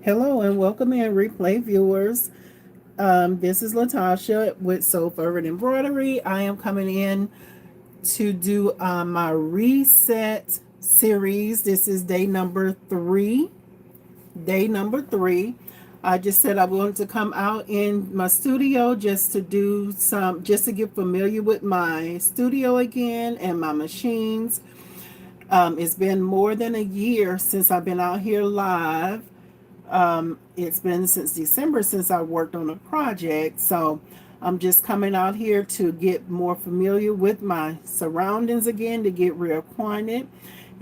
Hello and welcome in replay viewers. This is Latasha with Soul Fervent Embroidery. I am coming in to do my reset series. This is day number three. Day number three. I just said I wanted to come out in my studio just to do just to get familiar with my studio again and my machines. It's been more than a year since I've been out here live. It's been since December since I worked on a project. So I'm just coming out here to get more familiar with my surroundings again, to get reacquainted.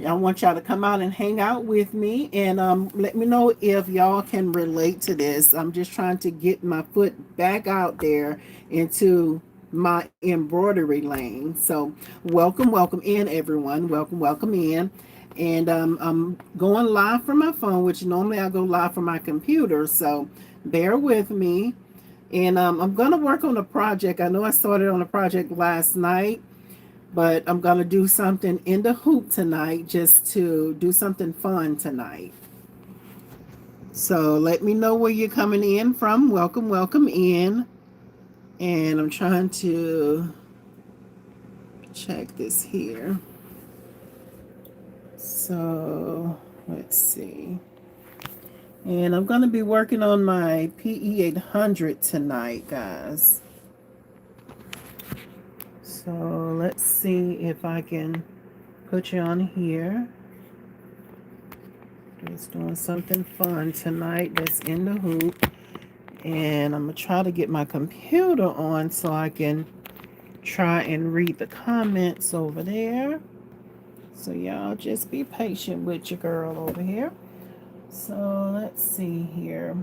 I want y'all to come out and hang out with me and let me know if y'all can relate to this. I'm just trying to get my foot back out there into my embroidery lane. So, welcome in, everyone. Welcome in. And I'm going live from my phone, which normally I go live from my computer. So, bear with me. And I'm going to work on a project. I know I started on a project last night, but I'm going to do something in the hoop tonight just to do something fun tonight. So let me know where you're coming in from. Welcome in. And I'm trying to check this here. So let's see. And I'm going to be working on my PE800 tonight, guys. So let's see if I can put you on here. Just doing something fun tonight that's in the hoop. And I'm going to try to get my computer on so I can try and read the comments over there. So y'all just be patient with your girl over here. So let's see here.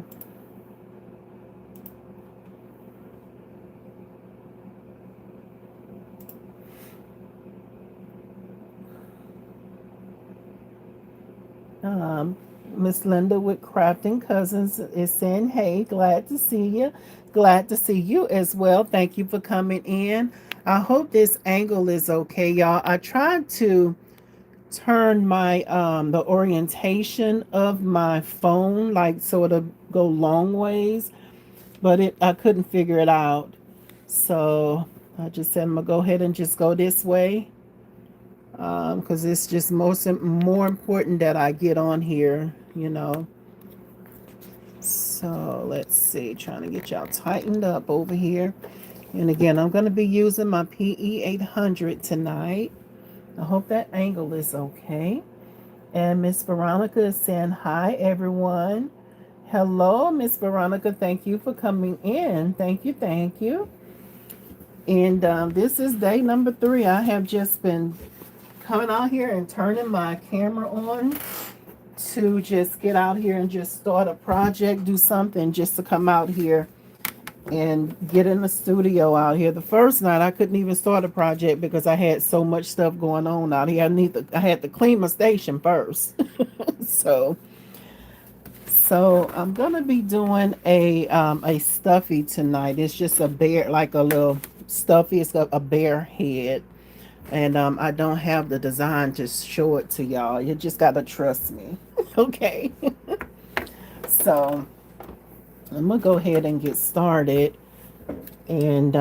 Miss Linda with Crafting Cousins is saying, hey, glad to see you. Glad to see you as well. Thank you for coming in. I hope this angle is okay, y'all. I tried to turn my the orientation of my phone like so it'll go long ways, but I couldn't figure it out. So I just said I'm gonna go ahead and just go this way because it's just more important that I get on here. So let's see, trying to get y'all tightened up over here. And again, I'm going to be using my PE800 tonight. I hope that angle is okay. And Miss Veronica is saying, hi, everyone. Hello, Miss Veronica. Thank you for coming in. Thank you. Thank you. And this is day number three. I have just been coming out here and turning my camera on to just get out here and just start a project, do something just to come out here and get in the studio out here. The first night I couldn't even start a project because I had so much stuff going on out here. I had to clean my station first. so so I'm gonna be doing a stuffy tonight. It's just a bear, like a little stuffy. It's got a bear head. And I don't have the design to show it to y'all. You just gotta trust me. Okay. So I'm gonna go ahead and get started. And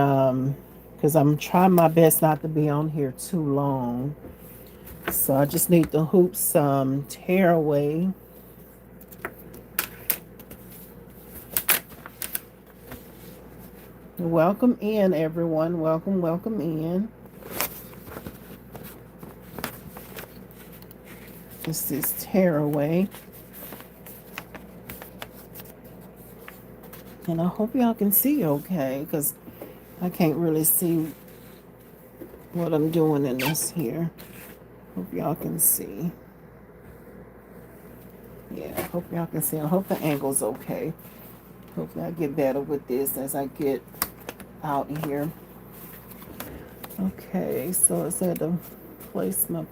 because I'm trying my best not to be on here too long. So I just need the hoops tear away. Welcome in, everyone. Welcome in. This is tearaway. And I hope y'all can see okay, because I can't really see what I'm doing in this here. Hope y'all can see. Yeah, hope y'all can see. I hope the angle's okay. Hopefully I get better with this as I get out here. Okay, so I said to place my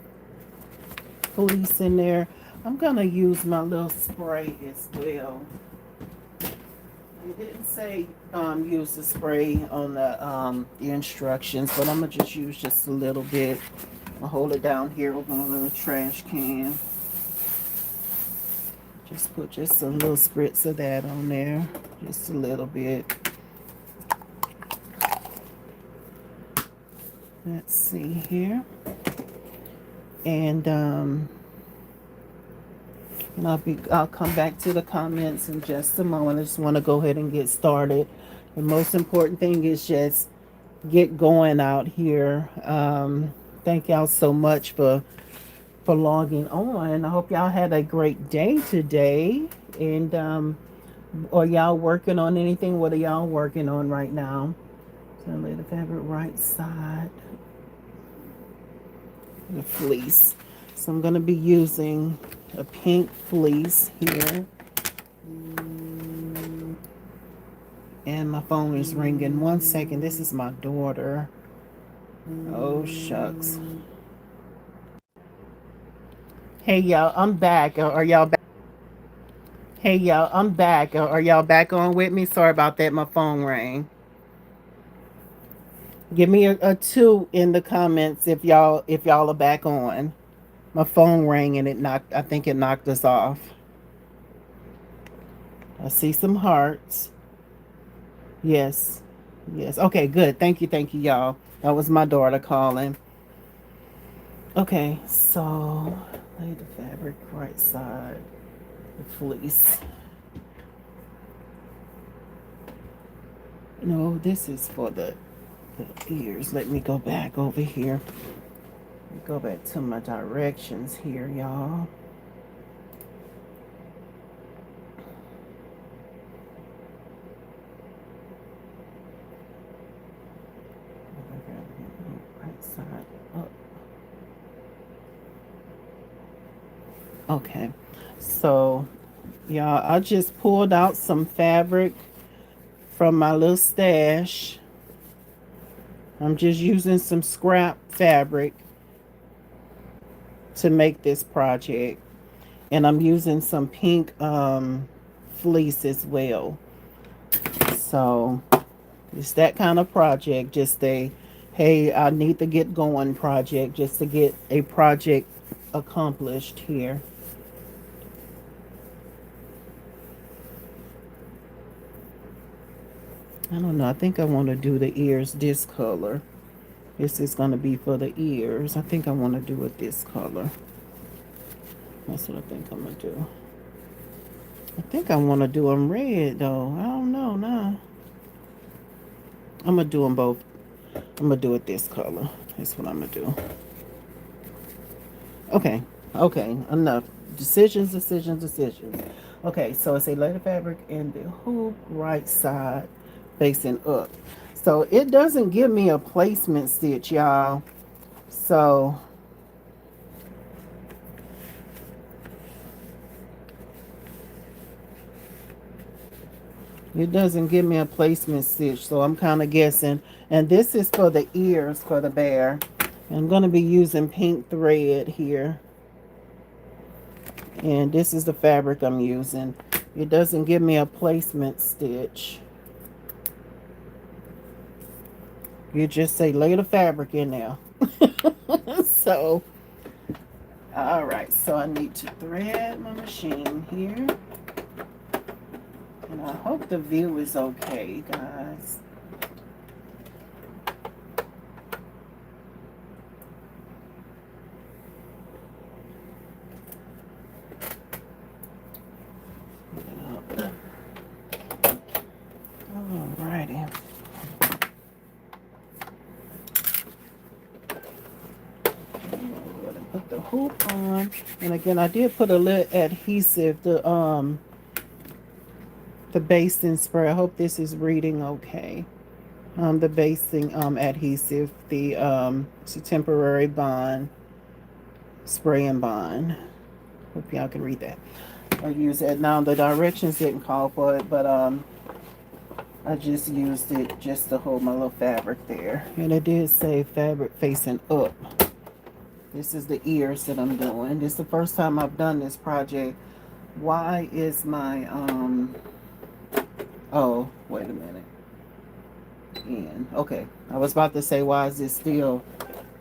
fleece in there. I'm gonna use my little spray as well. It didn't say use the spray on the instructions, but I'm gonna just use just a little bit. I'll hold it down here with my little trash can. Just put just a little spritz of that on there, just a little bit. Let's see here. And I'll come back to the comments in just a moment. I just want to go ahead and get started. The most important thing is just get going out here. Thank y'all so much for logging on. I hope y'all had a great day today. And are y'all working on anything? What are y'all working on right now? So lay the fabric right side. The fleece. So I'm going to be using a pink fleece here. And my phone is ringing. 1 second. This is my daughter. Oh, shucks. Hey, y'all. I'm back. Are y'all back? Hey, y'all. I'm back. Are y'all back on with me? Sorry about that. My phone rang. Give me a 2 in the comments if y'all are back on. My phone rang and I think it knocked us off. I see some hearts. Yes. Yes. Okay, good. Thank you, y'all. That was my daughter calling. Okay, so lay the fabric right side, the fleece. No, this is for the ears. Let me go back over here. Go back to my directions here, y'all. Right side up. Okay, so y'all, I just pulled out some fabric from my little stash. I'm just using some scrap fabric to make this project, and I'm using some pink fleece as well. So it's that kind of project, just a hey, I need to get going project, just to get a project accomplished here. I don't know, I think I want to do the ears this color. This is going to be for the ears. I think I want to do it this color. That's what I think I'm going to do. I think I want to do them red, though. I don't know, nah. I'm going to do them both. I'm going to do it this color. That's what I'm going to do. Okay. Okay. Enough. Decisions. Okay, so it's a leather fabric and the hoop right side facing up. So it doesn't give me a placement stitch, y'all. So it doesn't give me a placement stitch, so I'm kind of guessing. And this is for the ears for the bear. I'm going to be using pink thread here. And this is the fabric I'm using. It doesn't give me a placement stitch. You just say lay the fabric in there. So, all right. So I need to thread my machine here. And I hope the view is okay, guys. Alrighty. Put the hoop on, and again, I did put a little adhesive, the basting spray. I hope this is reading okay. The basting adhesive, it's a temporary bond, spray and bond. Hope y'all can read that. I use it now. The directions didn't call for it, but I just used it just to hold my little fabric there, and it did say fabric facing up. This is the ears that I'm doing. This is the first time I've done this project. Why is my, oh, wait a minute. Okay, I was about to say, why is it still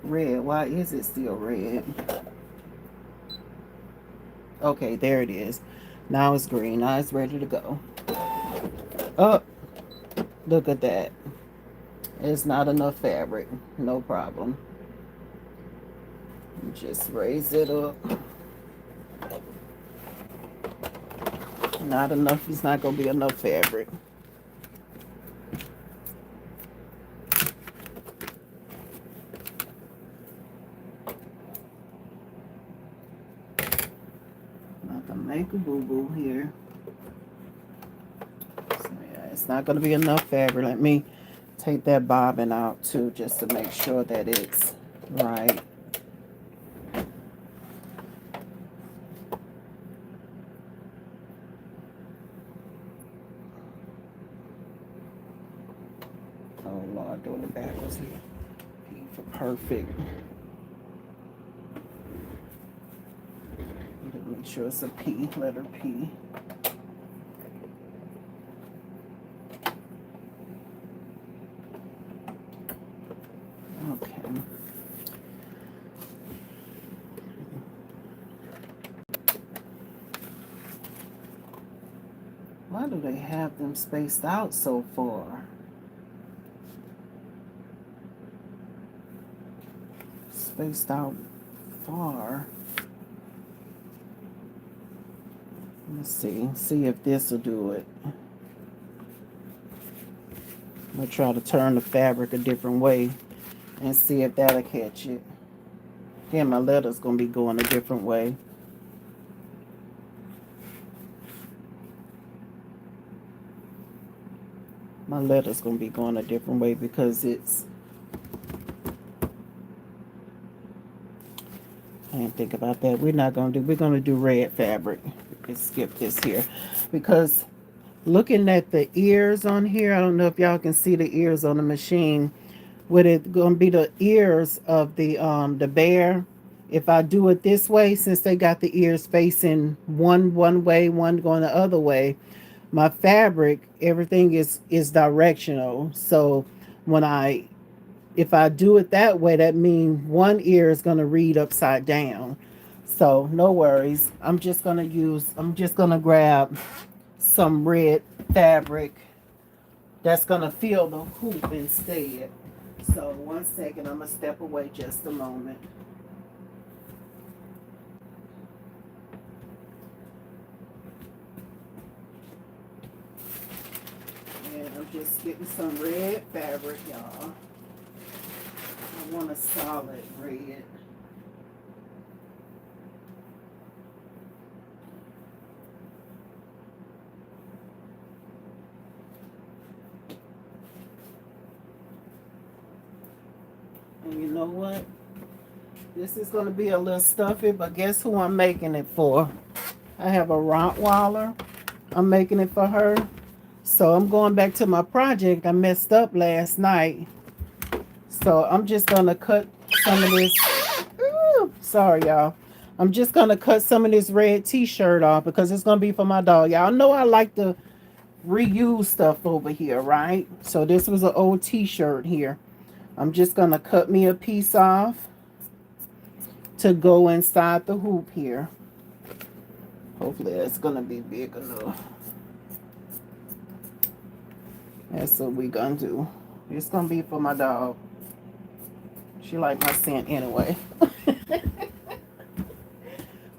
red? Why is it still red? Okay, there it is. Now it's green. Now it's ready to go. Oh, look at that. It's not enough fabric. No problem. Just raise it up. Not enough. It's not going to be enough fabric. Not going to make a boo-boo here. So yeah, it's not going to be enough fabric. Let me take that bobbin out too, just to make sure that it's right. Oh Lord, doing it backwards here. P for perfect. Make sure it's a P, letter P. Okay. Why do they have them spaced out so far? Spaced out far. Let's see if this will do it. I'm gonna try to turn the fabric a different way and see if that'll catch it. Again, my letter's gonna be going a different way. My letter's gonna be going a different way because it's, I didn't think about that. We're gonna do red fabric. Let's skip this here because looking at the ears on here, I don't know if y'all can see the ears on the machine. Would it gonna be the ears of the bear? If I do it this way, since they got the ears facing one way, one going the other way, my fabric, everything is directional. So when if I do it that way, that means one ear is going to read upside down. So no worries. I'm just going to grab some red fabric that's going to fill the hoop instead. So 1 second, I'm going to step away just a moment. And I'm just getting some red fabric, y'all. I want a solid red. And you know what? This is going to be a little stuffy, but guess who I'm making it for? I have a Rottweiler. I'm making it for her. So I'm going back to my project. I messed up last night. So I'm just going to cut some of this. Ooh, sorry, y'all. I'm just going to cut some of this red t-shirt off because it's going to be for my dog. Y'all know I like to reuse stuff over here, right? So this was an old t-shirt here. I'm just going to cut me a piece off to go inside the hoop here. Hopefully it's going to be big enough. That's what we're going to do. It's going to be for my dog. She like my scent anyway.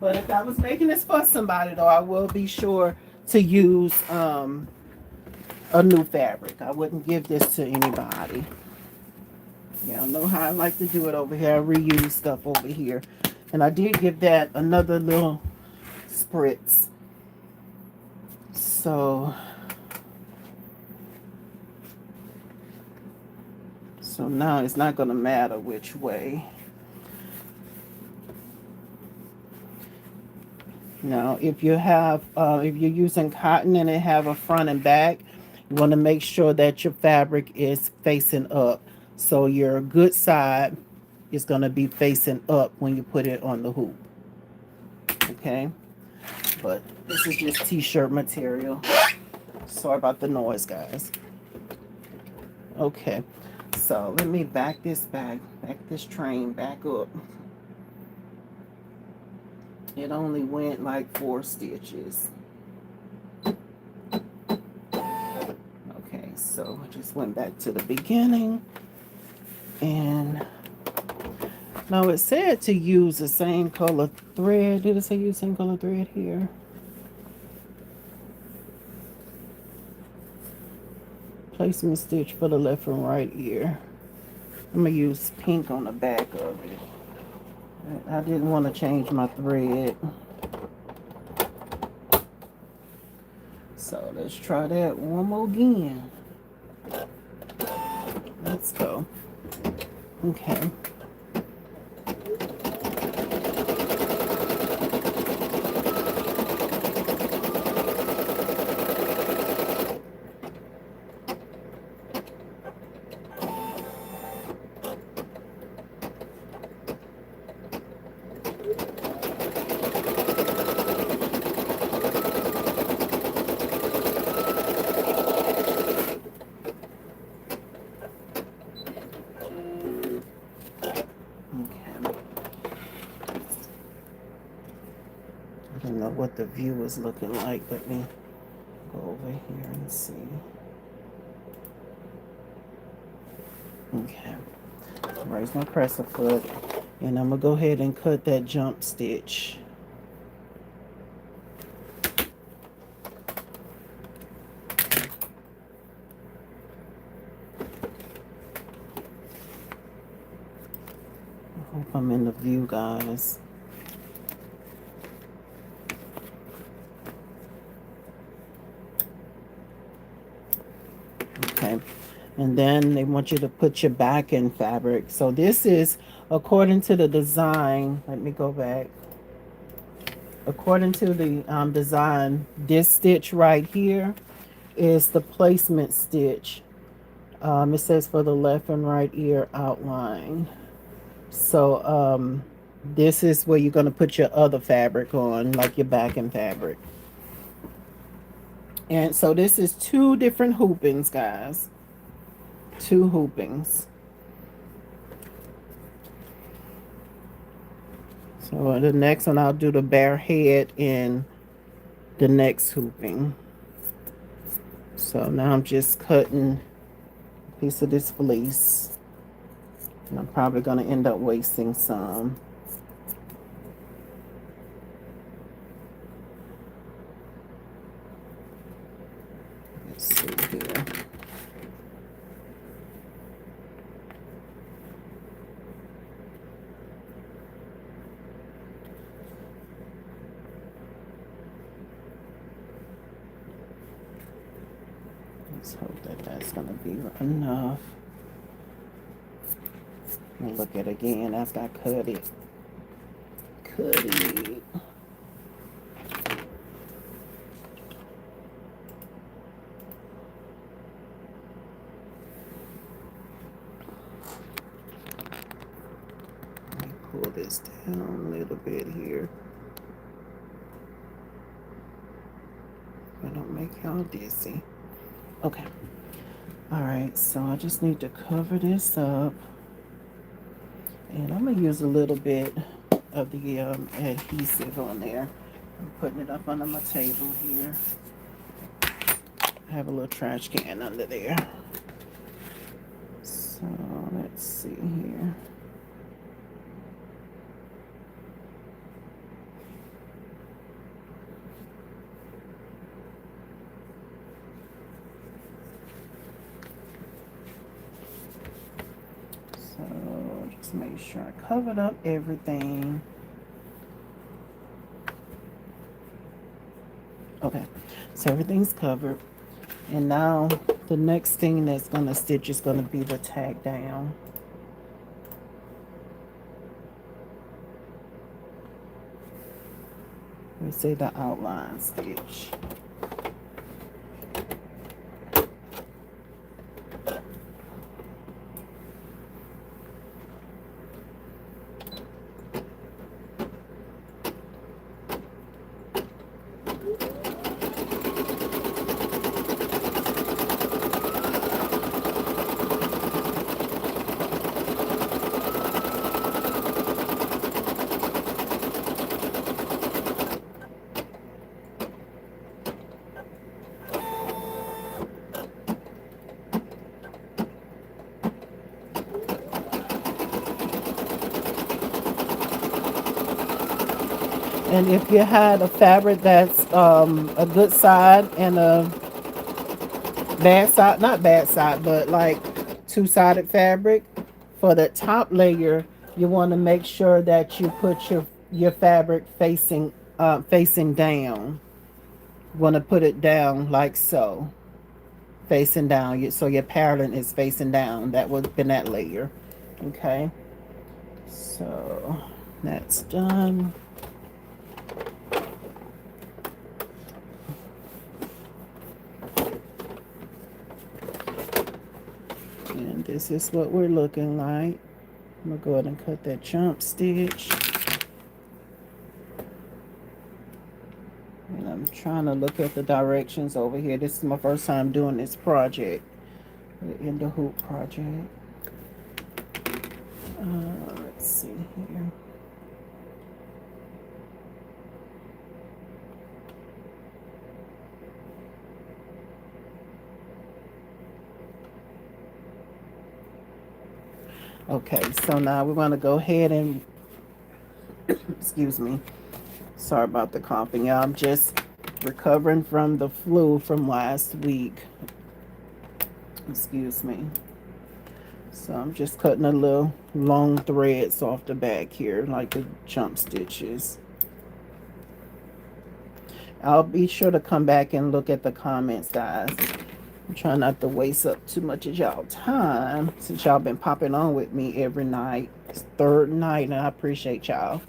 But if I was making this for somebody, though, I will be sure to use a new fabric. I wouldn't give this to anybody. Y'all know how I like to do it over here. I reuse stuff over here. And I did give that another little spritz. So now it's not going to matter which way. Now, if you have, if you're using cotton and it have a front and back, you want to make sure that your fabric is facing up. So your good side is going to be facing up when you put it on the hoop. Okay? But this is just t-shirt material. Sorry about the noise, guys. Okay. So let me back this train back up. It only went like 4 stitches. so I just went back to the beginning, and now it said to use the same color thread. Did it say use the same color thread here? Placement stitch for the left and right ear. I'm gonna use pink on the back of it. I didn't want to change my thread. So let's try that one more again. Let's go. Okay. I don't know what the view is looking like. Let me go over here and see. Okay. Raise my presser foot, and I'm gonna go ahead and cut that jump stitch. I hope I'm in the view, guys. Okay, and then they want you to put your back in fabric. So this is according to the design. Let me go back. According to the design, this stitch right here is the placement stitch. It says for the left and right ear outline. So this is where you're going to put your other fabric on, like your backing fabric. And so this is 2 different hoopings, guys. 2 hoopings. So the next one, I'll do the bare head in the next hooping. So now I'm just cutting a piece of this fleece. And I'm probably going to end up wasting some. Let's see here. Let's hope that that's going to be enough. I'll look at it again after I cut it. Cut it. Let me pull this down a little bit here. I don't make y'all dizzy. Okay. All right, so I just need to cover this up. And I'm going to use a little bit of the adhesive on there. I'm putting it up under my table here. I have a little trash can under there. So let's see here. So just make sure I covered up everything. Okay, so everything's covered. And now the next thing that's going to stitch is going to be the tag down. We say the outline stitch. And if you had a fabric that's a good side and a bad side, not bad side, but like two-sided fabric, for the top layer, you want to make sure that you put your fabric facing down. You want to put it down like so, facing down. So your pattern is facing down. That would have been that layer. Okay. So that's done. And this is what we're looking like. I'm going to go ahead and cut that jump stitch. And I'm trying to look at the directions over here. This is my first time doing this project, in the hoop project. Let's see here. Okay, so now we're going to go ahead and, excuse me, sorry about the coughing, y'all. I'm just recovering from the flu from last week. Excuse me. So I'm just cutting a little long threads off the back here, like the jump stitches. I'll be sure to come back and look at the comments, guys. I'm trying not to waste up too much of y'all time, since y'all been popping on with me every night. It's third night, and I appreciate y'all.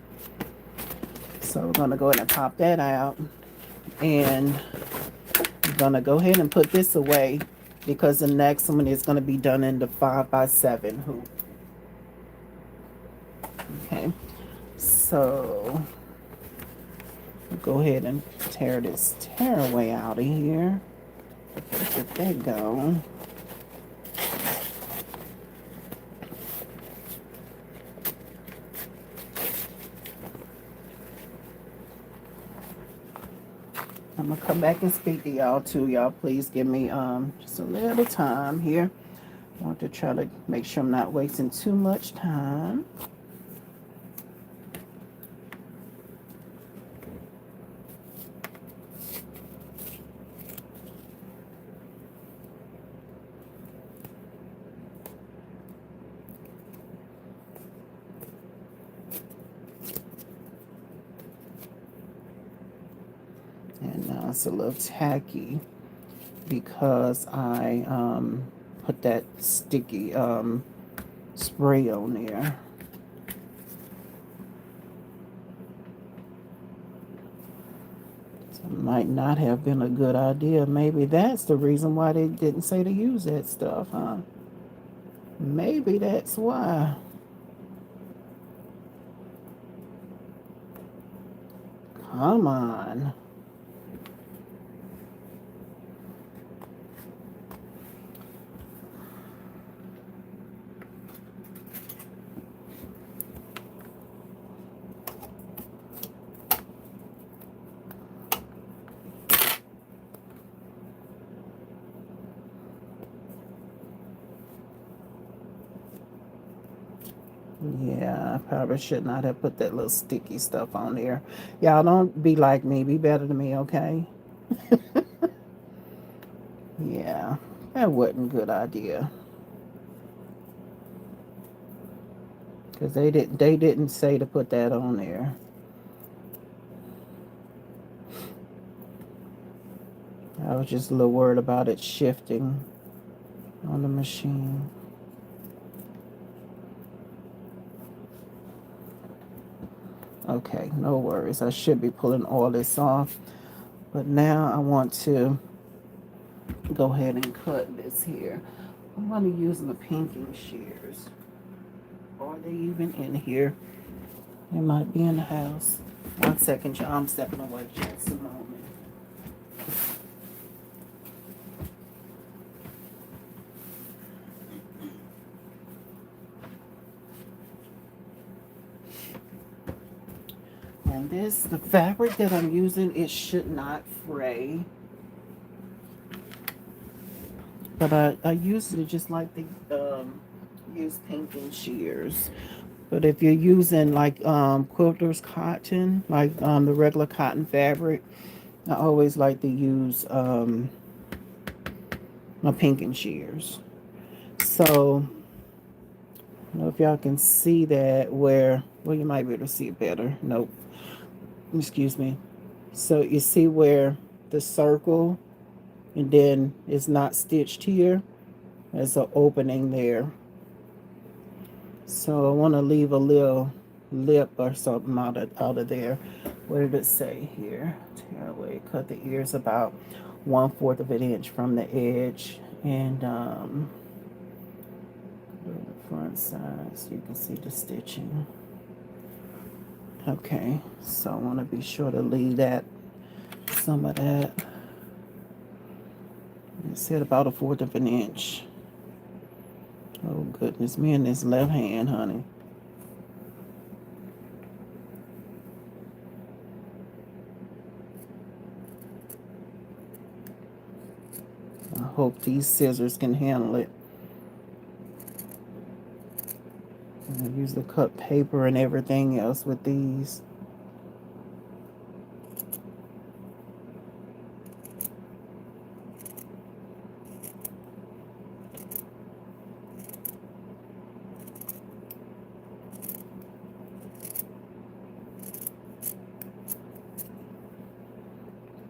So we're going to go ahead and pop that out. And I'm going to go ahead and put this away, because the next one is going to be done in the 5x7 hoop. Okay, so I'll go ahead and tear this tearaway out of here. Let that go. I'm gonna come back and speak to y'all too. Y'all please give me just a little time here. I want to try to make sure I'm not wasting too much time. And now it's a little tacky because I put that sticky spray on there. So it might not have been a good idea. Maybe that's the reason why they didn't say to use that stuff, huh? Maybe that's why. Come on. Yeah, I probably should not have put that little sticky stuff on there. Y'all don't be like me. Be better than me, okay? Yeah, that wasn't a good idea. Because they didn't say to put that on there. I was just a little worried about it shifting on the machine. Okay, no worries. I should be pulling all this off. But now I want to go ahead and cut this here. I'm going to use my pinking shears. Are they even in here? They might be in the house. 1 second, y'all. I'm stepping away just a moment. And the fabric that I'm using, it should not fray. But I usually just like to use pinking shears. But if you're using like quilter's cotton, like the regular cotton fabric, I always like to use my pinking shears. So I don't know if y'all can see that where, well, you might be able to see it better. Nope. Excuse me. So you see where the circle and then it's not stitched here. There's an opening there. So I want to leave a little lip or something out of there. What did it say here? Tear away, cut the ears about 1/4 of an inch from the edge, and the front side so you can see the stitching. Okay, so I want to be sure to leave that, some of that. It said about 1/4 of an inch. Oh goodness, me and this left hand, honey. I hope these scissors can handle it. I use the cut paper and everything else with these.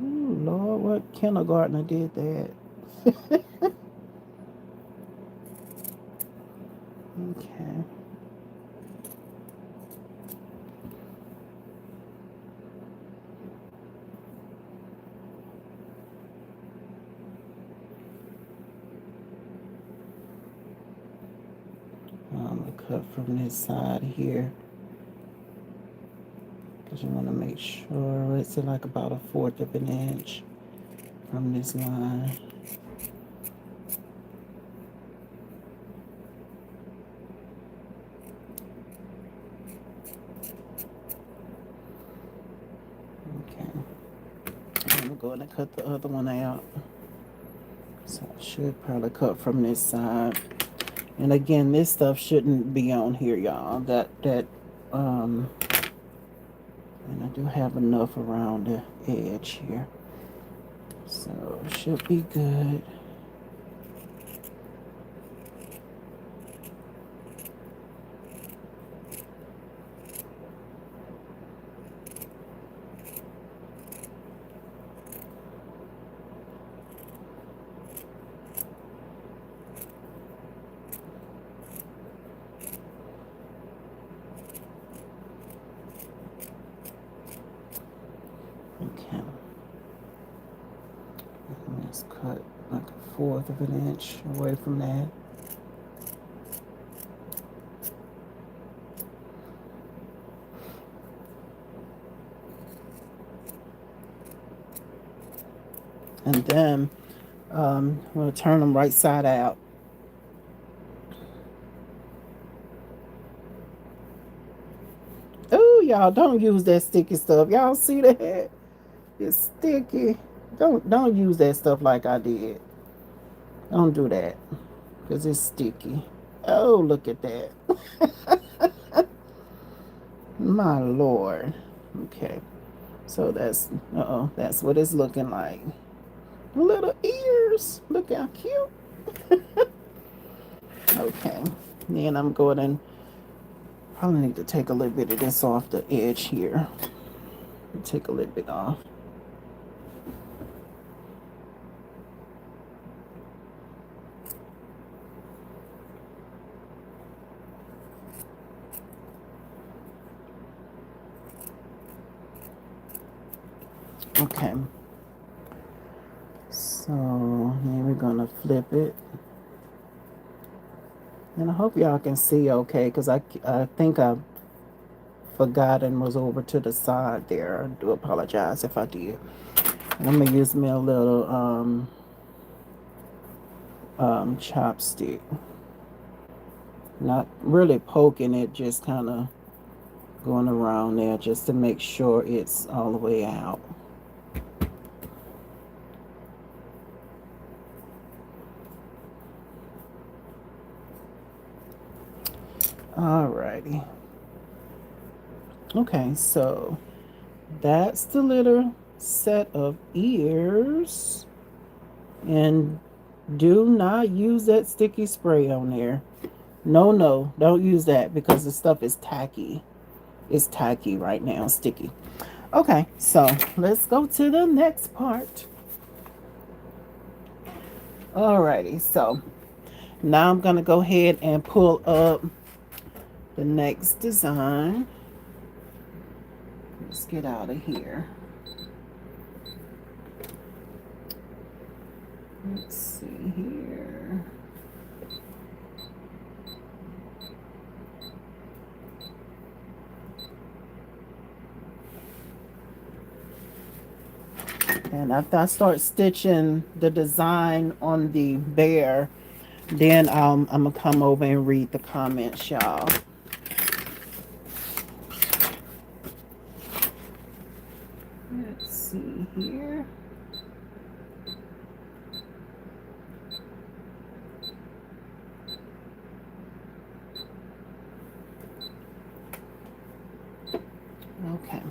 Ooh, Lord, what kindergartner did that? Okay. I'm going to cut from this side here. Because you want to make sure it's like about 1/4 of an inch from this line. Okay. I'm going to cut the other one out. So I should probably cut from this side. And again, this stuff shouldn't be on here, y'all. And I do have enough around the edge here. So it should be good. Okay. Let's cut like 1/4 of an inch away from that. And then I'm going to turn them right side out. Oh, y'all, don't use that sticky stuff. Y'all see that? It's sticky. Don't use that stuff like I did. Don't do that because it's sticky. Oh, look at that. My Lord. Okay. So that's what it's looking like. Little ears. Look how cute. Okay. Then I'm going and probably need to take a little bit of this off the edge here. Take a little bit off. Okay. So then we're gonna flip it. And I hope y'all can see okay, because I think I forgot and was over to the side there. I do apologize if I did. And I'm gonna use me a little chopstick. Not really poking it, just kind of going around there just to make sure it's all the way out. Alrighty. Okay, so that's the little set of ears. And do not use that sticky spray on there. No, no, don't use that because the stuff is tacky. It's tacky right now, sticky. Okay, so let's go to the next part. Alrighty, so now I'm gonna go ahead and pull up the next design. Let's get out of here. Let's see here. And after I start stitching the design on the bear, then I'm gonna come over and read the comments, y'all. Let's see here. Okay.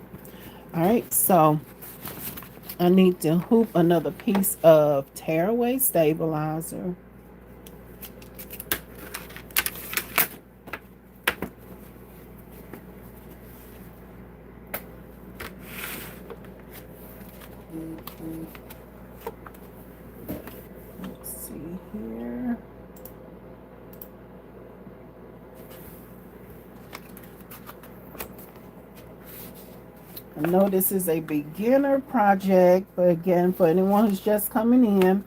All right, so I need to hoop another piece of tearaway stabilizer. Let's see here. I know this is a beginner project, but again, for anyone who's just coming in,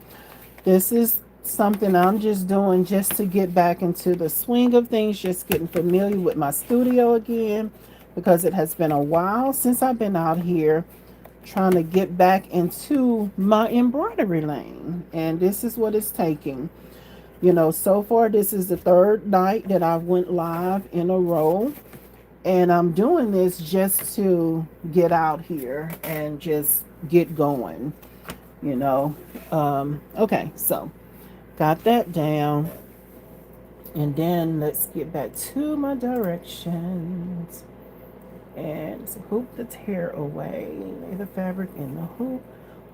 this is something I'm just doing just to get back into the swing of things, just getting familiar with my studio again, because it has been a while since I've been out here trying to get back into my embroidery lane. And this is what it's taking. You know, so far this is the third night that I went live in a row. And I'm doing this just to get out here and just get going, you know. Okay, so got that down. And then let's get back to my directions. And hoop the tear away. Lay the fabric in the hoop,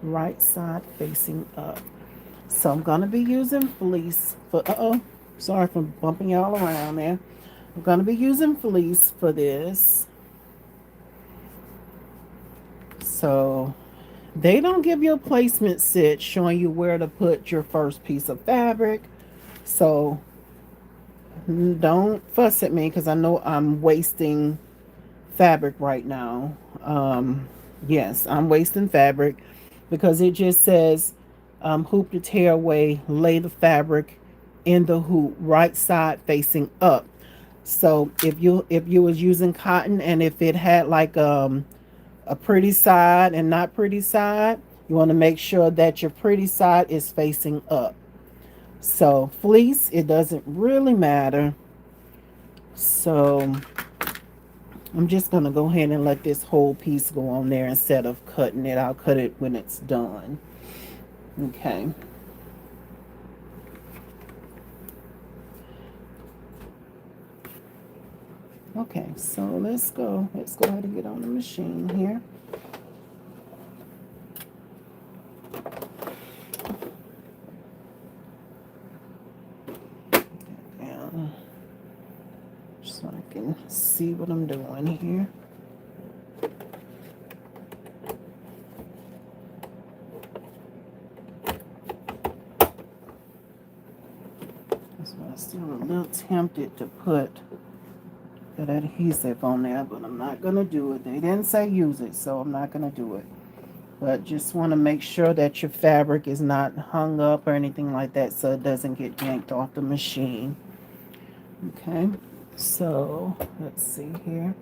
right side facing up. So I'm going to be using fleece for, sorry for bumping y'all around there. I'm going to be using fleece for this. So they don't give you a placement set showing you where to put your first piece of fabric. So don't fuss at me because I know I'm wasting fabric right now. Yes, I'm wasting fabric because it just says hoop the tear away, lay the fabric in the hoop, right side facing up. So if you was using cotton and if it had like a pretty side and not pretty side, you want to make sure that your pretty side is facing up. So fleece, it doesn't really matter. So I'm just going to go ahead and let this whole piece go on there instead of cutting it. I'll cut it when it's done. Okay. Okay, so let's go. Let's go ahead and get on the machine here. Down so I can see what I'm doing here. So I'm still a little tempted to put that adhesive on there, but I'm not going to do it. They didn't say use it, so I'm not going to do it. But just want to make sure that your fabric is not hung up or anything like that so it doesn't get yanked off the machine. Okay, so let's see here.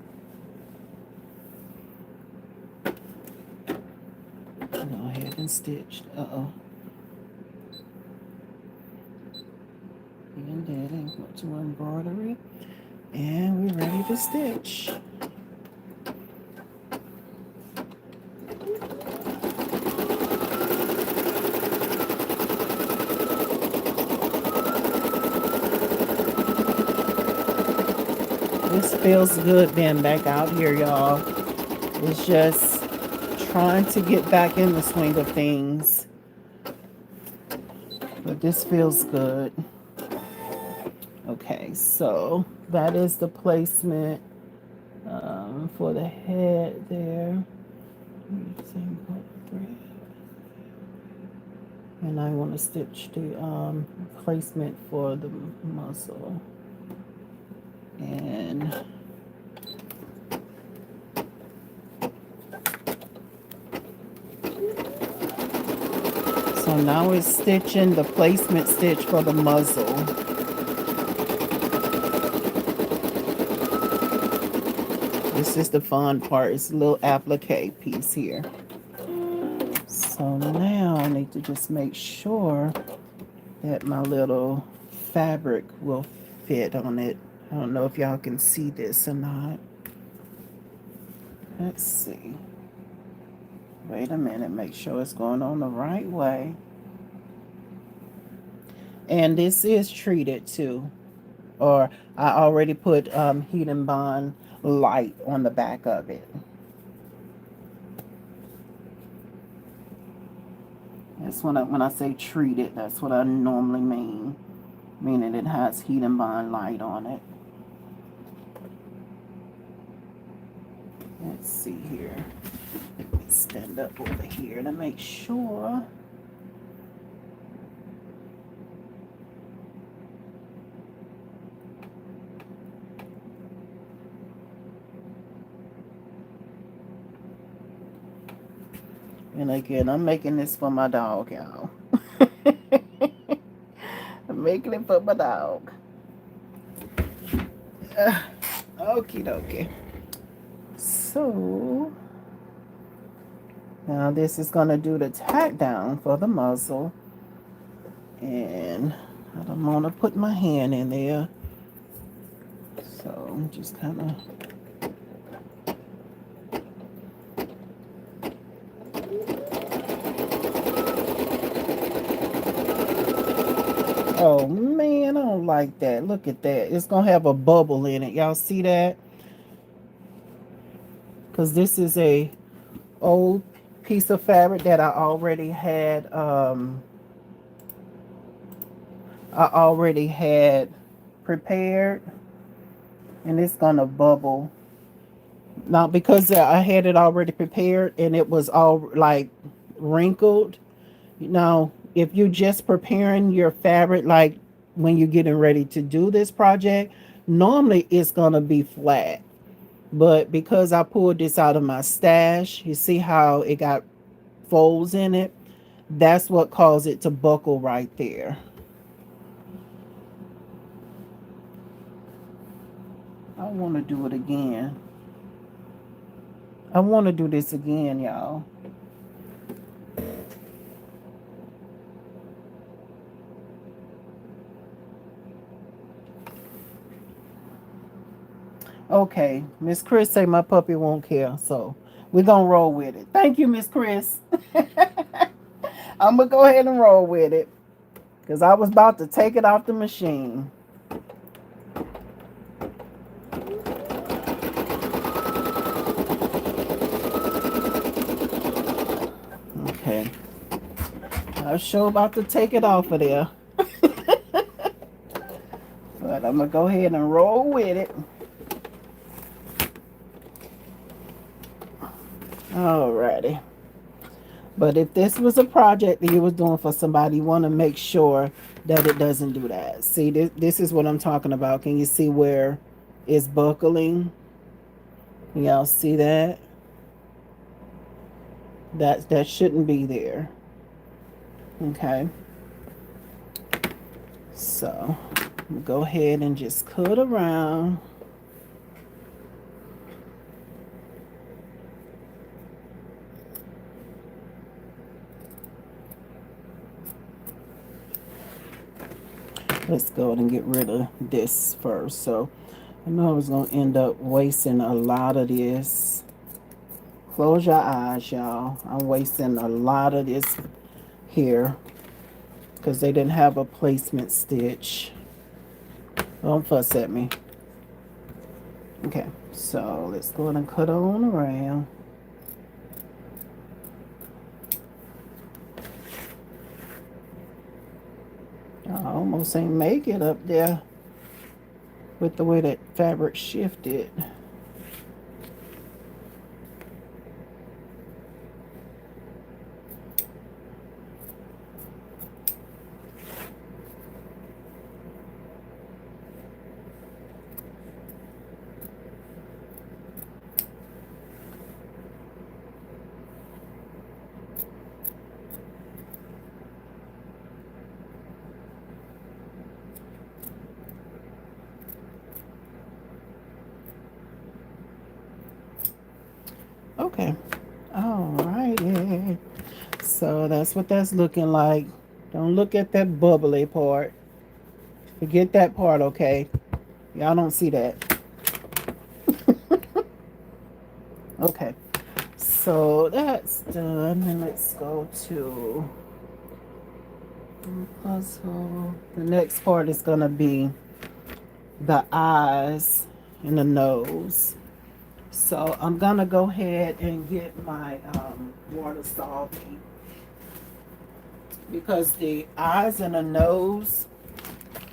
Go ahead and stitch. Uh-oh. And then go to embroidery. And we're ready to stitch. This feels good being back out here, y'all. It's just trying to get back in the swing of things. But this feels good. Okay, so that is the placement for the head there. And I want to stitch the placement for the muzzle. And so now we're stitching the placement stitch for the muzzle. This is the fun part. It's a little applique piece here. So now I need to just make sure that my little fabric will fit on it. I don't know if y'all can see this or not. Let's see. Wait a minute, make sure it's going on the right way. And this is treated too. Or I already put Heat and Bond light on the back of it. That's when I say treated, that's what I normally mean. Meaning it has Heat and Bond light on it. Let's see here. Let me stand up over here to make sure. And again, I'm making this for my dog, y'all. I'm making it for my dog. Okie dokie. So now this is going to do the tack down for the muzzle. And I don't want to put my hand in there. So I'm just kind of... Oh man, I don't like that. Look at that. It's going to have a bubble in it. Y'all see that? Because this is a old piece of fabric that I already had prepared, and it's gonna bubble now because I had it already prepared and it was all like wrinkled. Now if you're just preparing your fabric, like when you're getting ready to do this project, normally it's gonna be flat. But because I pulled this out of my stash, you see how it got folds in it? That's what caused it to buckle right there. I want to do it again. I want to do this again, y'all. Okay, Miss Chris say my puppy won't care, so we're gonna roll with it. Thank you, Miss Chris. I'm gonna go ahead and roll with it because I was about to take it off the machine. Okay, I was sure about to take it off of there, but I'm gonna go ahead and roll with it. Alrighty. But if this was a project that you was doing for somebody, you want to make sure that it doesn't do that. See, this is what I'm talking about. Can you see where it's buckling? Y'all see that? That shouldn't be there. Okay. So go ahead and just cut around. Let's go and get rid of this first. So I know I was going to end up wasting a lot of this. Close your eyes, y'all. I'm wasting a lot of this here because they didn't have a placement stitch. Don't fuss at me. Okay, so let's go ahead and cut on around. I almost ain't make it up there with the way that fabric shifted. Okay, alrighty. So that's what that's looking like. Don't look at that bubbly part. Forget that part, okay? Y'all don't see that. Okay, so that's done. And let's go to puzzle. The next part is gonna be the eyes and the nose. So I'm gonna go ahead and get my water softening because the eyes and the nose,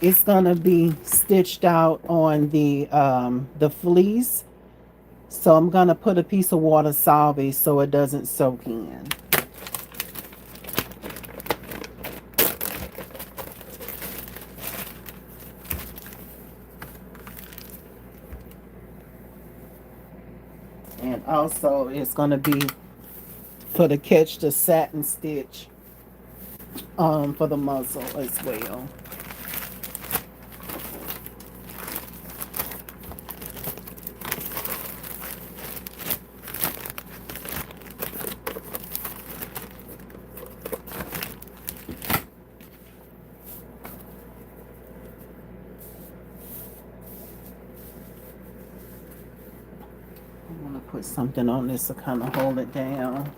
it's gonna be stitched out on the fleece. So I'm gonna put a piece of water solvay so it doesn't soak in. And also it's gonna be for the catch the satin stitch for the muzzle as well. I'm gonna put something on this to kind of hold it down.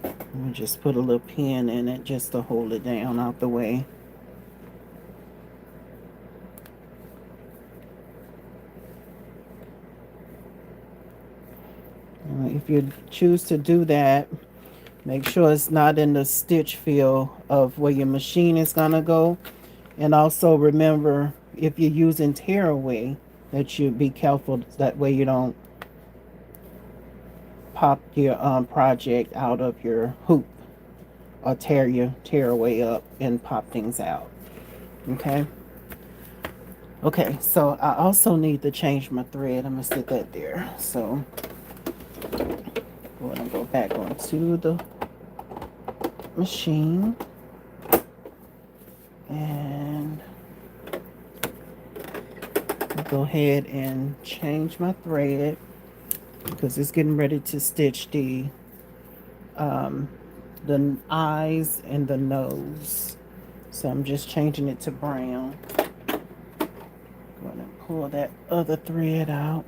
Let me just put a little pin in it just to hold it down out the way. If you choose to do that, make sure it's not in the stitch field of where your machine is gonna go. And also remember, if you're using tearaway, that you be careful that way you don't pop your project out of your hoop or tear your tearaway up and pop things out. Okay. Okay, so I also need to change my thread. I'm gonna stick that there. So go ahead and go back onto the machine and go ahead and change my thread because it's getting ready to stitch the eyes and the nose. So I'm just changing it to brown. Go ahead and pull that other thread out.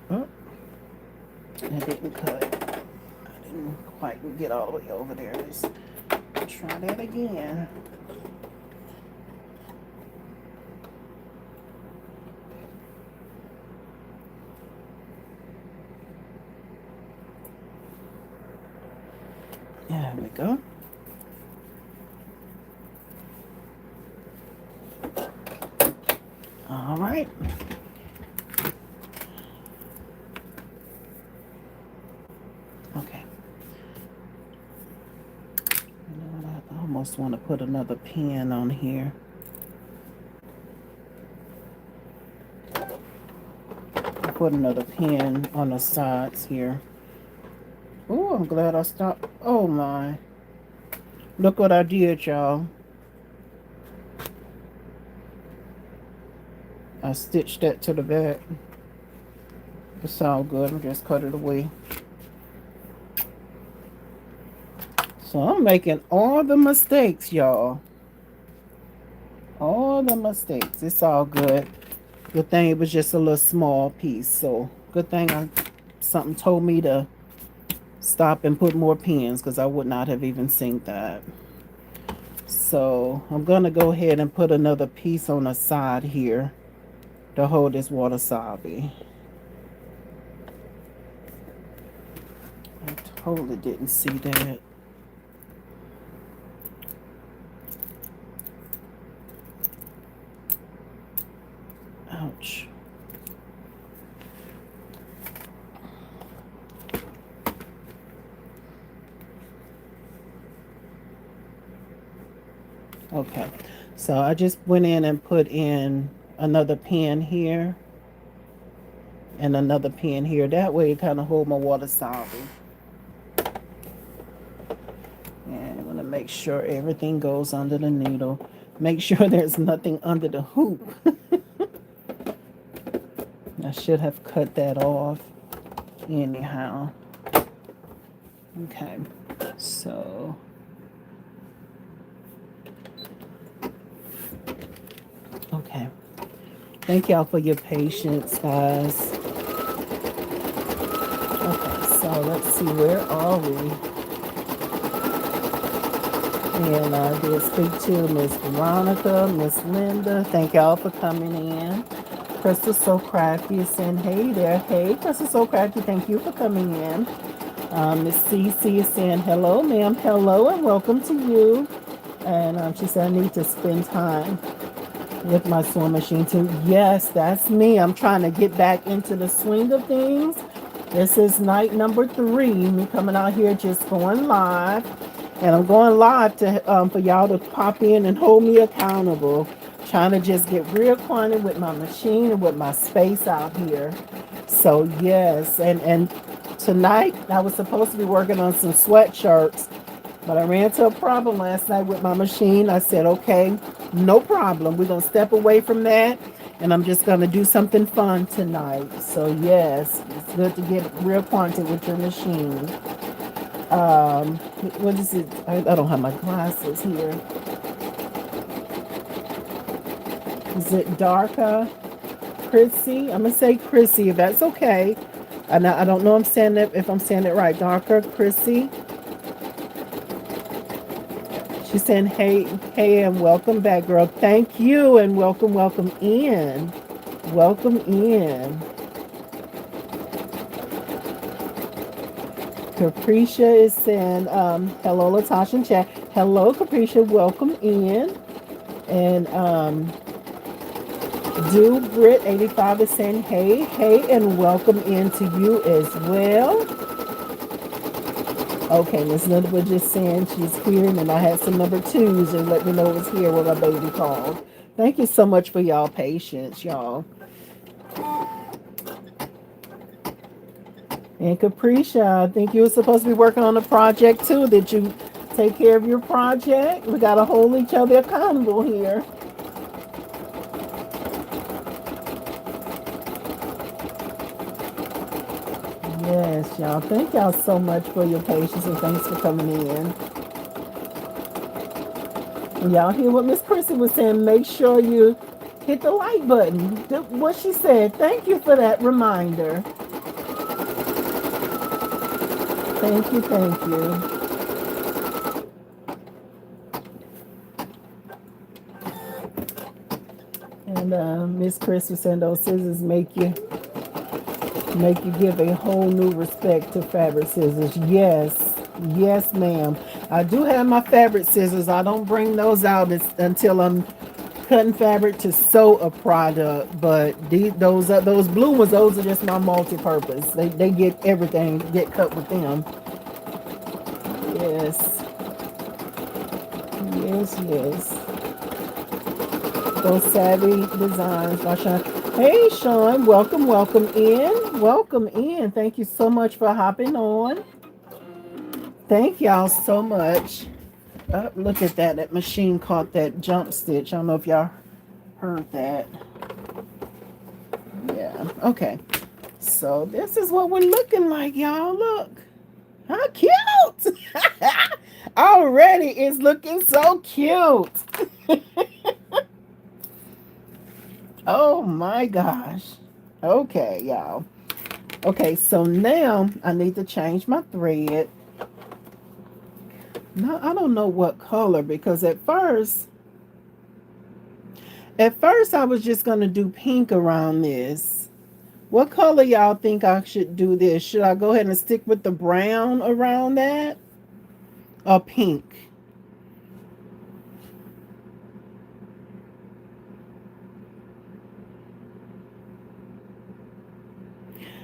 Oh, it didn't cut. I didn't quite get all the way over there. Let's try that again. There we go. All right. Okay. You know what? I almost want to put another pin on here. Put another pin on the sides here. Oh, I'm glad I stopped. Oh my. Look what I did, y'all. I stitched that to the back. It's all good. I'm just cut it away. So I'm making all the mistakes, y'all. All the mistakes. It's all good. Good thing it was just a little small piece. So good thing something told me to stop and put more pins because I would not have even seen that. So I'm going to go ahead and put another piece on the side here to hold this wasabi. I totally didn't see that. Ouch. Okay, so I just went in and put in another pin here and another pin here. That way it kind of hold my wasabi. And I'm going to make sure everything goes under the needle. Make sure there's nothing under the hoop. I should have cut that off anyhow. Okay, so okay. Thank y'all for your patience, guys. Okay, so let's see, where are we? And I did speak to Miss Veronica, Miss Linda. Thank y'all for coming in. Crystal So Crafty is saying, hey there. Hey, Crystal So Crafty, thank you for coming in. Miss CC is saying, hello, ma'am. Hello, and welcome to you. And she said, I need to spend time with my sewing machine too. Yes, that's me. I'm trying to get back into the swing of things. This is night number 3. Me coming out here just going live. And I'm going live to for y'all to pop in and hold me accountable. Trying to just get reacquainted with my machine and with my space out here. So yes, and tonight I was supposed to be working on some sweatshirts, but I ran into a problem last night with my machine. I said, okay, no problem. We're going to step away from that, and I'm just going to do something fun tonight. So yes, it's good to get reacquainted with your machine. What is it? I don't have my glasses here. Is it darker? Chrissy? I'm going to say Chrissy, if that's okay. And I don't know if I'm saying it right. Darker, Chrissy. She's saying, hey, and welcome back, girl. Thank you, and welcome in. Welcome in. Capricia is saying, hello, Latasha and chat. Hello, Capricia, welcome in. And Do Brit 85 is saying, hey, and welcome in to you as well. Okay, Miss Linda was just saying she's here, and I had some number 2s and let me know it was here when my baby called. Thank you so much for y'all patience, y'all. And Capricia, I think you were supposed to be working on a project too. Did you take care of your project? We got to hold each other accountable here. Yes, y'all. Thank y'all so much for your patience, and thanks for coming in. And y'all hear what Miss Chrissy was saying? Make sure you hit the like button. What she said. Thank you for that reminder. Thank you, thank you. And Miss Chris was saying those scissors make you give a whole new respect to fabric scissors. Yes, ma'am. I do have my fabric scissors. I don't bring those out until I'm cutting fabric to sew a product. But those blue ones, those are just my multi-purpose. They get everything get cut with them. Yes. Those savvy designs by Sean. Hey, Sean, welcome in. Thank you so much for hopping on. Thank y'all so much. Look at that. That machine caught that jump stitch. I don't know if y'all heard that. Yeah. Okay. So this is what we're looking like, y'all. Look. How cute. Already it's looking so cute. Oh my gosh. Okay, y'all. Okay, so now I need to change my thread. Now I don't know what color because at first I was just gonna do pink around this. What color y'all think I should do this? Should I go ahead and stick with the brown around that or pink?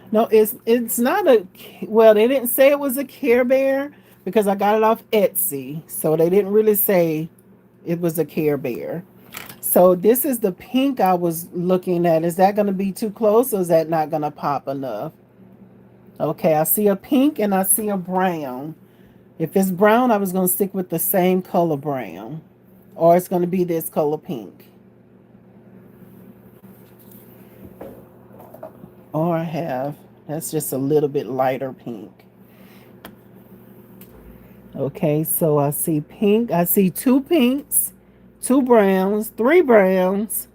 No, it's not a well, they didn't say it was a Care Bear because I got it off Etsy. So they didn't really say it was a Care Bear. So this is the pink I was looking at. Is that going to be too close or is that not going to pop enough? Okay, I see a pink and I see a brown. If it's brown, I was going to stick with the same color brown. Or it's going to be this color pink. Or I have, that's just a little bit lighter pink. Okay, so I see pink. I see two pinks, two browns, three browns.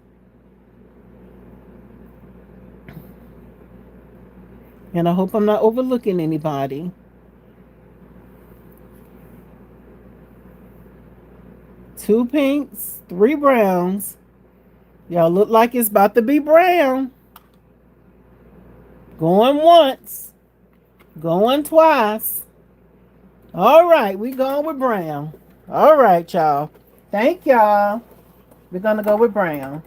And I hope I'm not overlooking anybody. Two pinks, three browns. Y'all look like it's about to be brown. Going once, going twice. All right, we going with brown. All right, y'all. Thank y'all. We're gonna go with brown.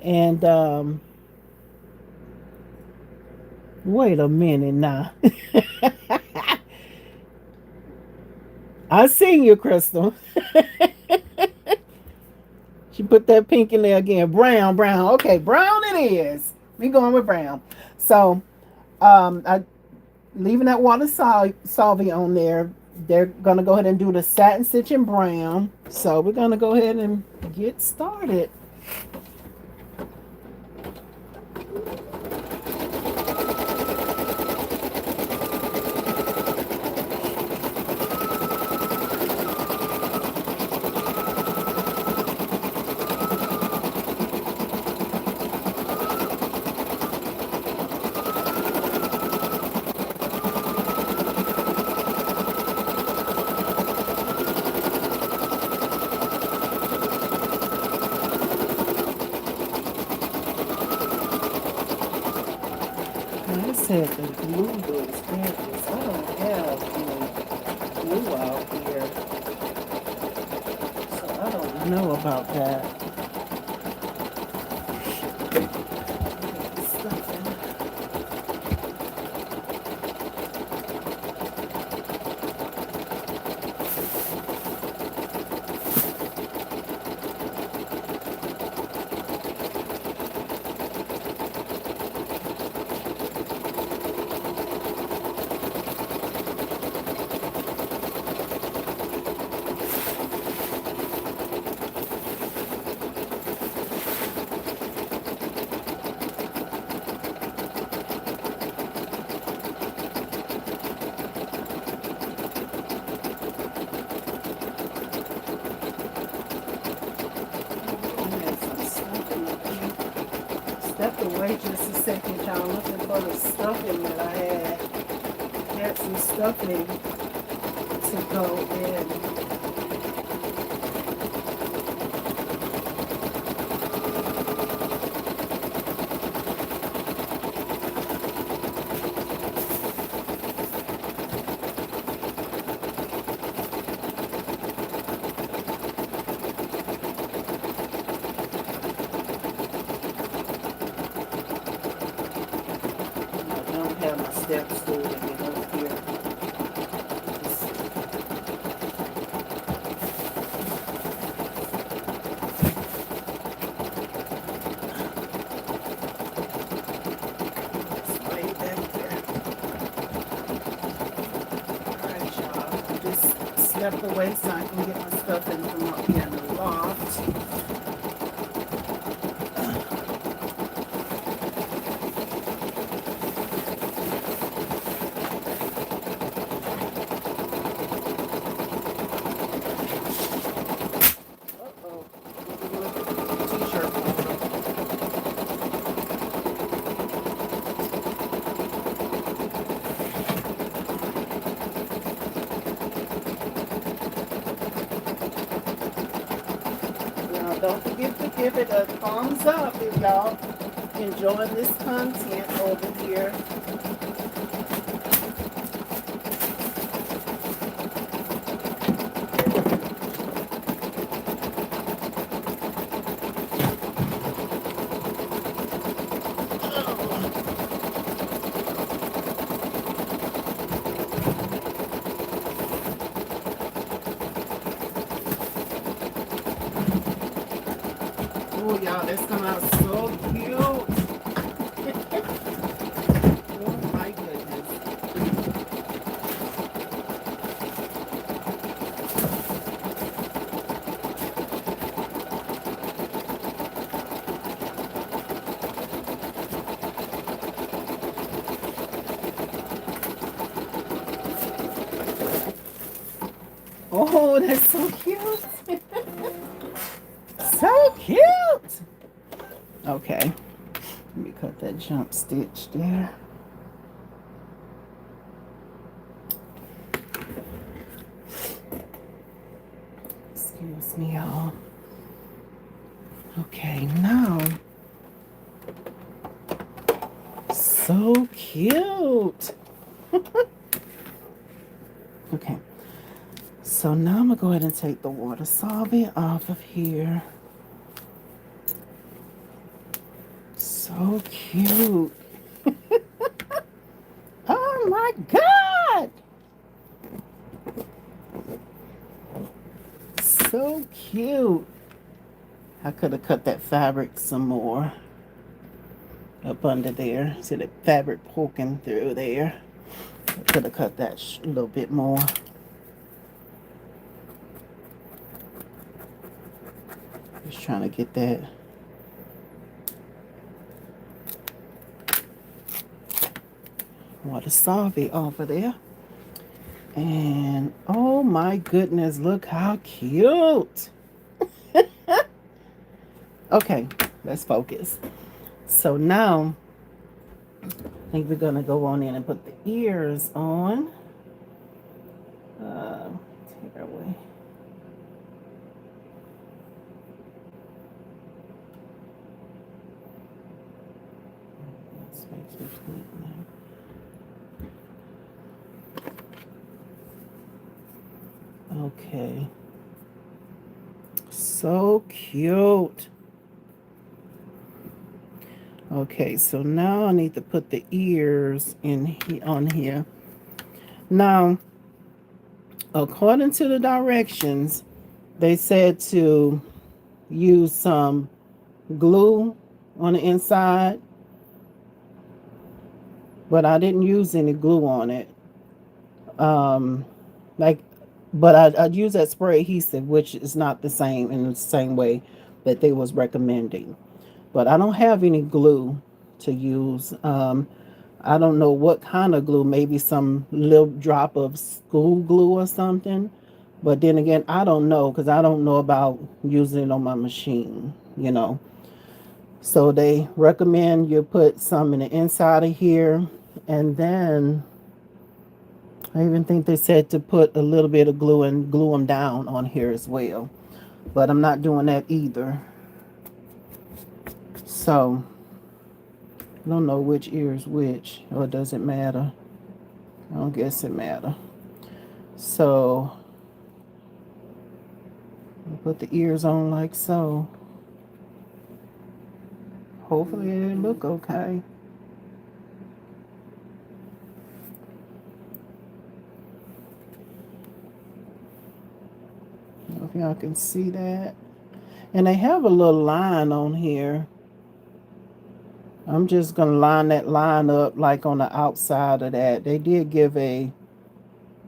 And wait a minute now. I seen you, Crystal. She put that pink in there again. Brown, brown. Okay, brown it is. We going with brown. So, I leaving that water solvy on there. They're gonna go ahead and do the satin stitch in brown. So we're gonna go ahead and get started. Like I said, the glue looks fabulous. I don't have any glue out here, so I don't know about that. Stepped away just a second, y'all, looking for the stuffing that I had. Had some stuffing to go in. I don't have my step stool to get up here. It's way back there. Alright, y'all. Just stepped away so I can get my stuff in from up here in the loft. don't forget to give it a thumbs up if y'all enjoying this content over here. Oh, y'all, that's come out so cute. Oh my goodness. Oh, that's so cute. So cute. Okay, let me cut that jump stitch there. Excuse me, y'all. Okay, now, so cute. Okay, so now I'm gonna go ahead and take the water solvent off of here. So cute. Oh my God. So cute. I could have cut that fabric some more up under there. See the fabric poking through there. I could have cut that a little bit more. Just trying to get that water solvent off of there. And oh my goodness, look how cute. Okay, let's focus. So now I think we're gonna go on in and put the ears on. Take her away. Okay. So cute. Okay, so now I need to put the ears in on here. Now, according to the directions, they said to use some glue on the inside, but I didn't use any glue on it. Like, but I'd use that spray adhesive, which is not the same in the same way that they was recommending. But I don't have any glue to use. I don't know what kind of glue, maybe some little drop of school glue or something. But then again, I don't know because I don't know about using it on my machine, you know. So they recommend you put some in the inside of here. And then I even think they said to put a little bit of glue and glue them down on here as well. But I'm not doing that either. So I don't know which ear is which, or does it matter? I don't guess it matter. So I'll put the ears on like so. Hopefully it look okay. I don't know if y'all can see that. And they have a little line on here. I'm just going to line that line up like on the outside of that. They did give a,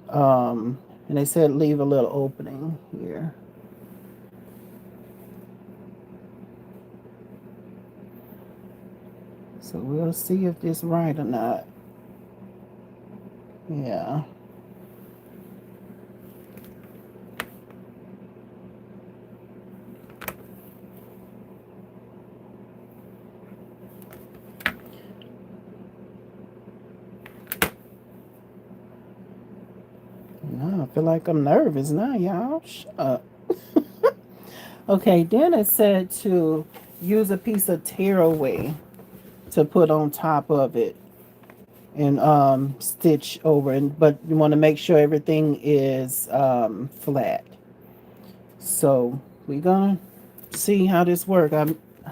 and they said leave a little opening here. So we'll see if this right or not. Yeah. No, I feel like I'm nervous now, y'all. Shut up. Okay, then it said to use a piece of tearaway to put on top of it and stitch over, and but you want to make sure everything is flat. So we're gonna see how this works.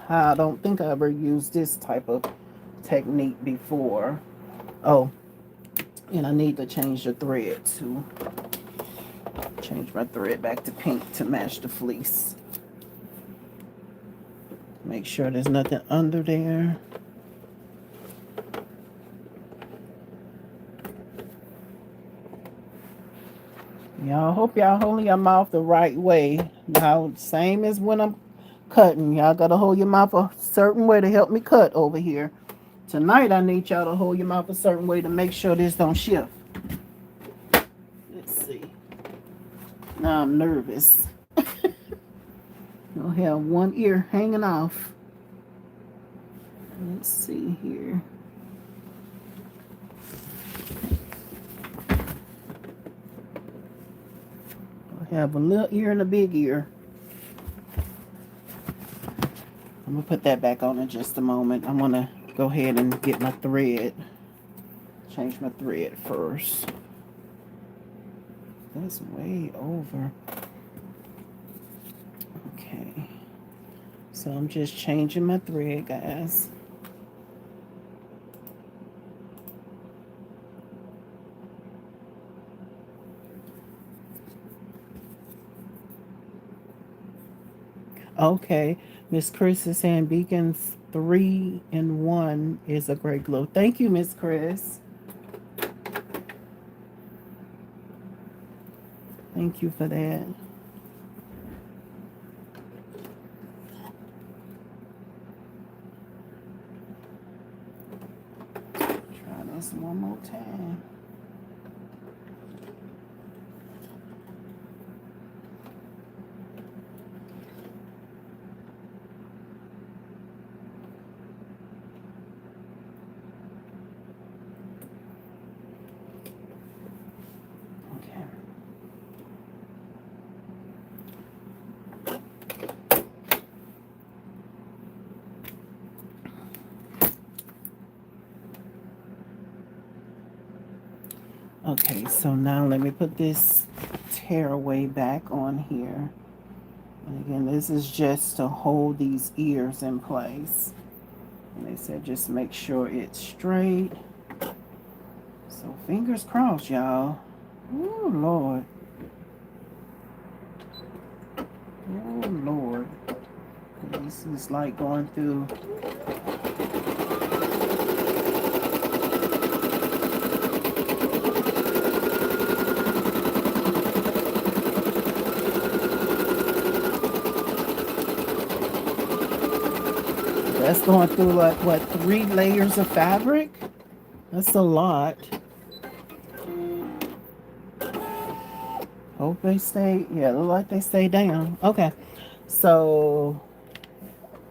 I don't think I ever used this type of technique before. Oh, and I need to change the thread too. Change my thread back to pink to match the fleece. Make sure there's nothing under there. Y'all, hope y'all holding your mouth the right way. Now, same as when I'm cutting. Y'all gotta hold your mouth a certain way to help me cut over here. Tonight, I need y'all to hold your mouth a certain way to make sure this don't shift. Let's see. Now I'm nervous. You'll have one ear hanging off. Let's see here. I have a little ear and a big ear. I'm gonna put that back on in just a moment. I'm gonna go ahead and get my thread. Change my thread first. That's way over. Okay. So I'm just changing my thread, guys. Okay. Miss Chris is saying Beacon's 3-in-1 is a great glue. Thank you, Miss Chris. Thank you for that. Try this one more time. Okay, so now let me put this tearaway back on here. And again, this is just to hold these ears in place. And they said just make sure it's straight. So fingers crossed, y'all. Oh, Lord. Oh, Lord. This is like going through... That's going through like, what, 3 layers of fabric? That's a lot. Hope they stay, yeah, look like they stay down. Okay, so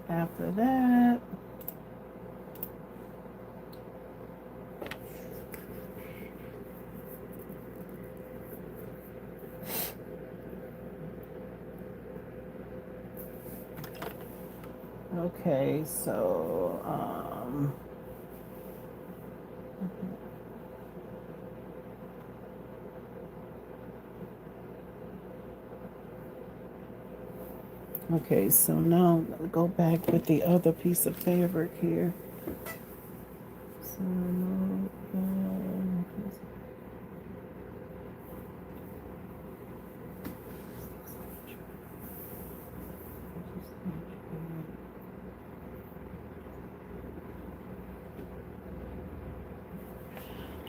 after that, okay, so okay, so now I'm gonna go back with the other piece of fabric here. So,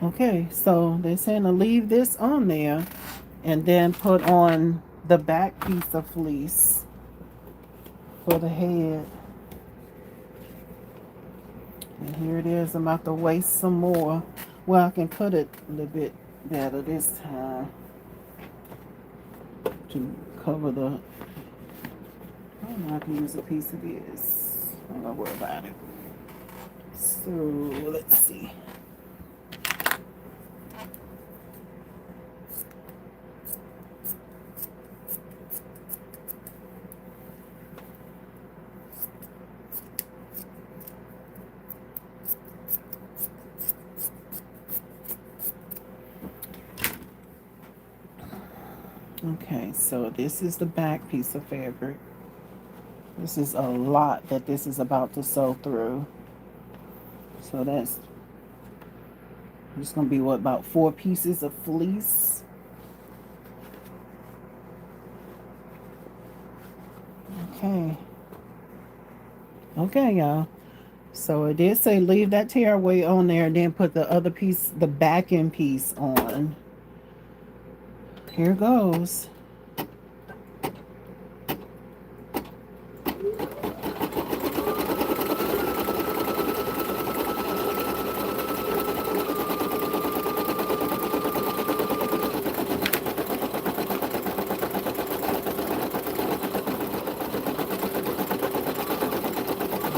okay, so they're saying to leave this on there and then put on the back piece of fleece for the head. And here it is. I'm about to waste some more. Well, I can cut it a little bit better this time to cover the... I don't know, I can use a piece of this. I'm not worried about it. So, let's see. Okay, so this is the back piece of fabric. This is a lot that this is about to sew through. So that's just going to be what, about 4 pieces of fleece. Okay. Okay, y'all. So it did say leave that tearaway on there and then put the other piece, the back end piece on. Here goes.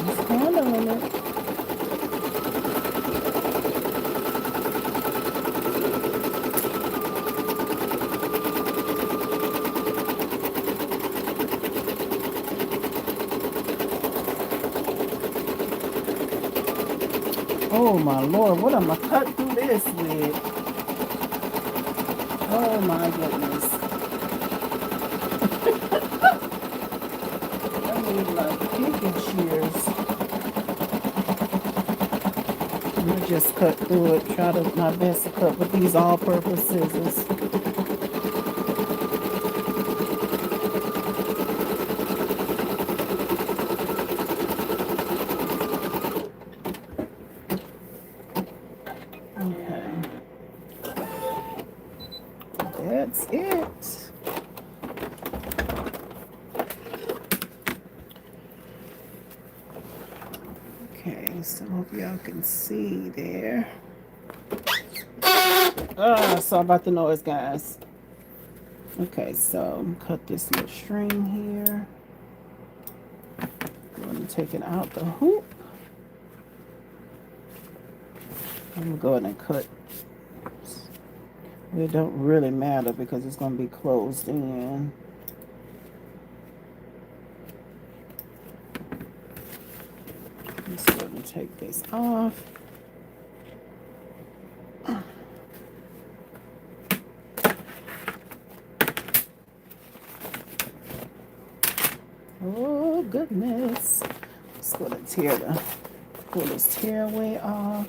Just handling it. Oh my Lord, what am I cut through this with? Oh my goodness. I need my picking shears. I'm gonna just cut through it, try to my best to cut with these all-purpose scissors. Okay. That's it. Okay, so hope y'all can see there. Sorry about the noise, guys. Okay, so cut this little string here. I'm going to take it out the hoop. I'm going to go ahead and cut. It don't really matter because it's going to be closed in. Just going to take this off. Oh goodness. Just going to pull this tearaway off.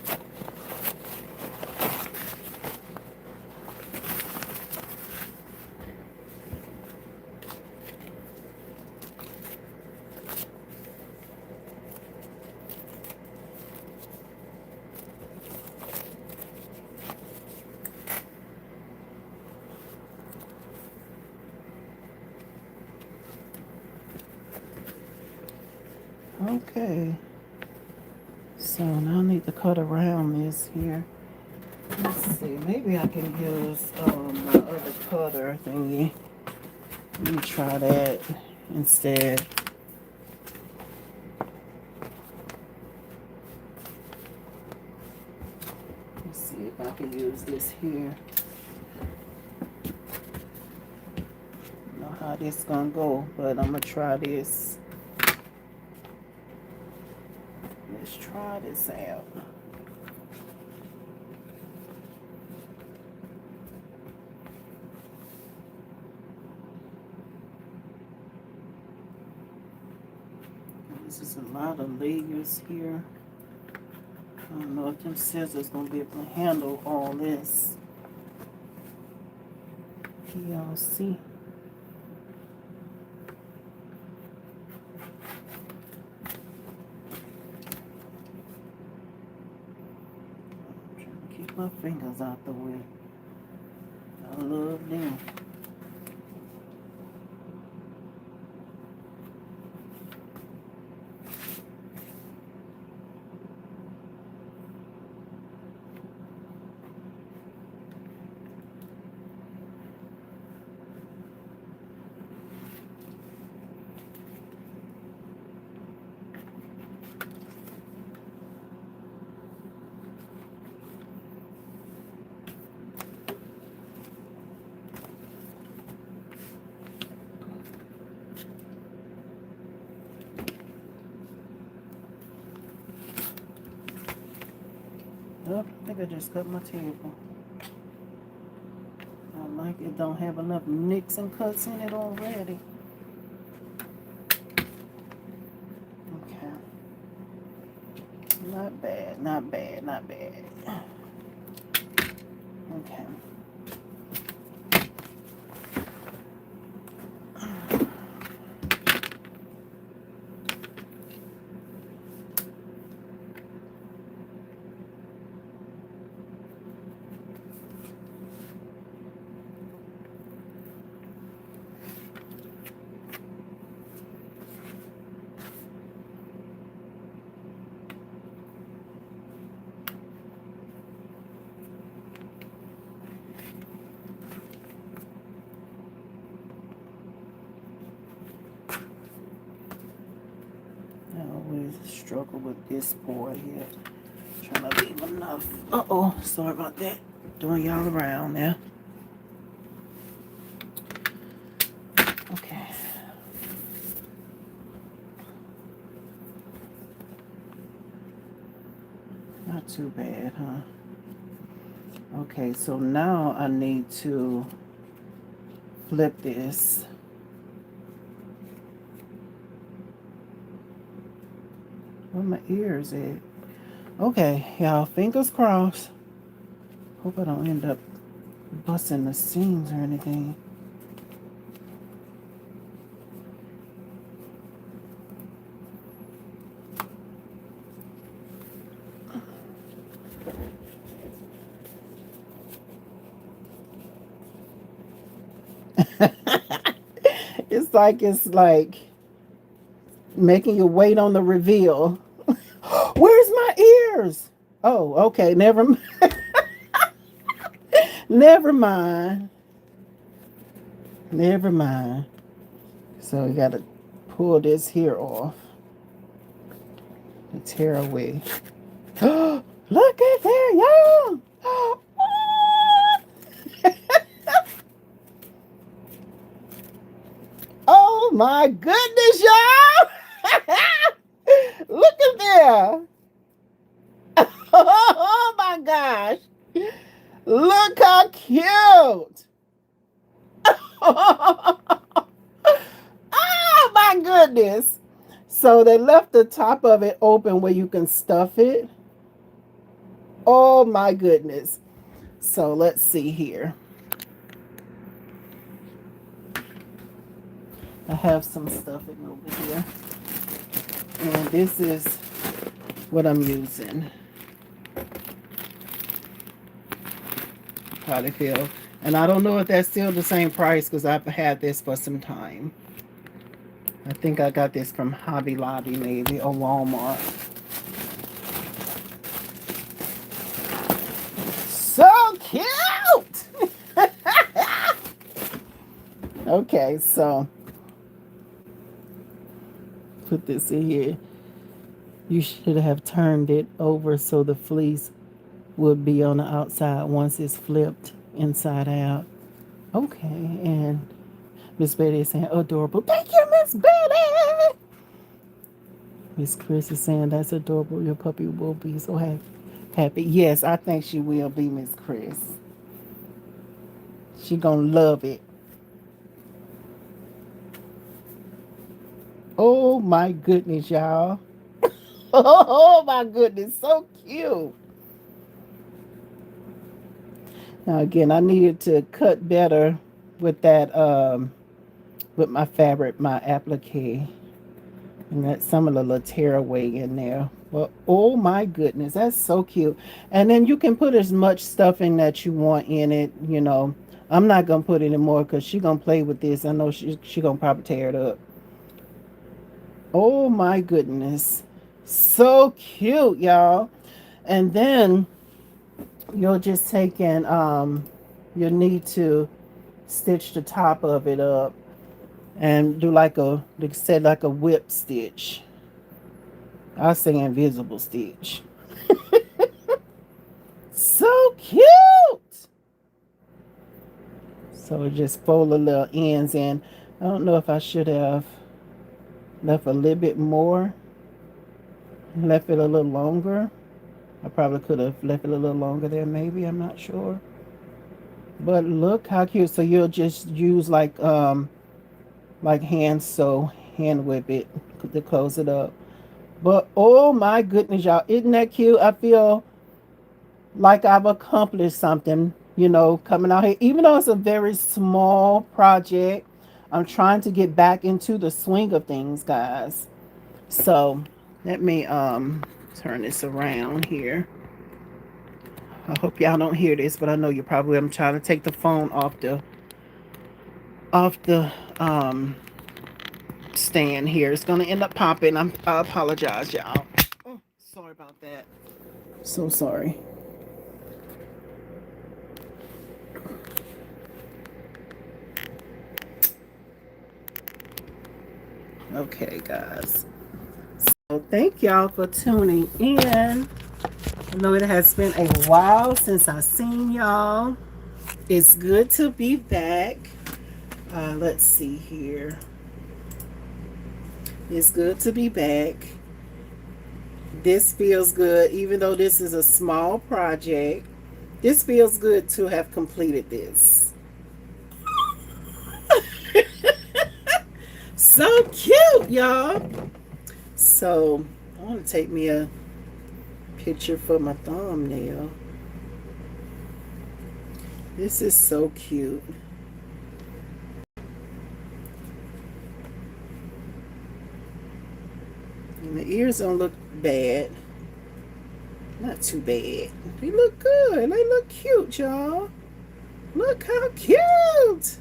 Okay, so now I need to cut around this here. Let's see, maybe I can use my other cutter thingy. Let me try that instead. Let's see if I can use this here. I don't know how this is gonna go, but I'm gonna try this. Let's try this out. This is a lot of layers here. I don't know if them scissors gonna be able to handle all this. Y'all see? I'm trying to keep my fingers out the way. I love them. Oh, I think I just cut my table. I like it don't have enough nicks and cuts in it already. Okay. Not bad, not bad, not bad. Okay. I always struggle with this board here. Trying to leave enough. Uh-oh, sorry about that. Doing y'all around now. Okay. Not too bad, huh? Okay, so now I need to flip this. Where my ears at? Okay, y'all, fingers crossed. Hope I don't end up busting the seams or anything. it's like making you wait on the reveal. Where's my ears? Oh, okay, never mind. Never mind. Never mind. So you gotta pull this here off. The tear away. Look at there, y'all. Oh my goodness, y'all. Look at there. Oh my gosh. Look how cute. Oh my goodness. So they left the top of it open where you can stuff it. Oh my goodness. So let's see here. I have some stuffing over here. And this is what I'm using. Probably feel. And I don't know if that's still the same price because I've had this for some time. I think I got this from Hobby Lobby maybe or Walmart. So cute! Okay, so put this in here. You should have turned it over so the fleece would be on the outside once it's flipped inside out. Okay, and Miss Betty is saying, adorable. Thank you, Miss Betty. Miss Chris is saying, that's adorable. Your puppy will be so happy. Yes, I think she will be, Miss Chris. She gonna love it. Oh my goodness, y'all. Oh my goodness, so cute. Now again, I needed to cut better with that with my fabric, my applique. And that's some of the little tearaway in there. Well, oh my goodness, that's so cute. And then you can put as much stuffing that you want in it, you know. I'm not gonna put any more because she's gonna play with this. I know she gonna probably tear it up. Oh my goodness. So cute, y'all. And then you'll just take and you'll need to stitch the top of it up and do like a, like I said, like a whip stitch. I say invisible stitch. So cute. So just fold the little ends in. I don't know if I should have left a little bit more, left it a little longer. I probably could have left it a little longer there, maybe. I'm not sure. But look how cute. So you'll just use like hand sew, hand whip it to close it up. But oh my goodness, y'all, isn't that cute? I feel like I've accomplished something, coming out here. Even though it's a very small project, I'm trying to get back into the swing of things, guys. So let me turn this around here. I hope y'all don't hear this, but I know you probably. I'm trying to take the phone off the stand here. It's gonna end up popping. I apologize, y'all. Oh, sorry about that. So sorry. Okay, guys. So thank y'all for tuning in. I know it has been a while since I've seen y'all. It's good to be back. Let's see here. It's good to be back. This feels good, even though this is a small project. This feels good to have completed this. So cute, y'all. So I want to take me a picture for my thumbnail. This is so cute. And the ears don't look bad. Not too bad. They look good. They look cute, y'all. Look how cute.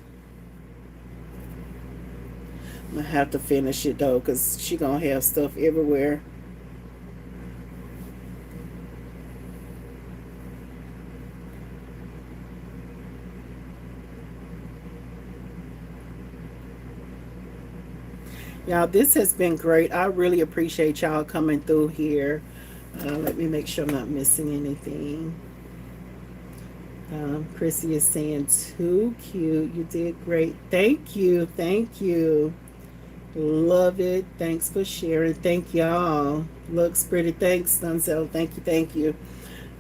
I'm gonna have to finish it though, because she gonna have stuff everywhere. Y'all, this has been great. I really appreciate y'all coming through here. Let me make sure I'm not missing anything. Chrissy is saying, too cute. You did great. Thank you. Thank you. Love it. Thanks for sharing. Thank y'all. Looks pretty. Thanks, Dunzel. Thank you. Thank you.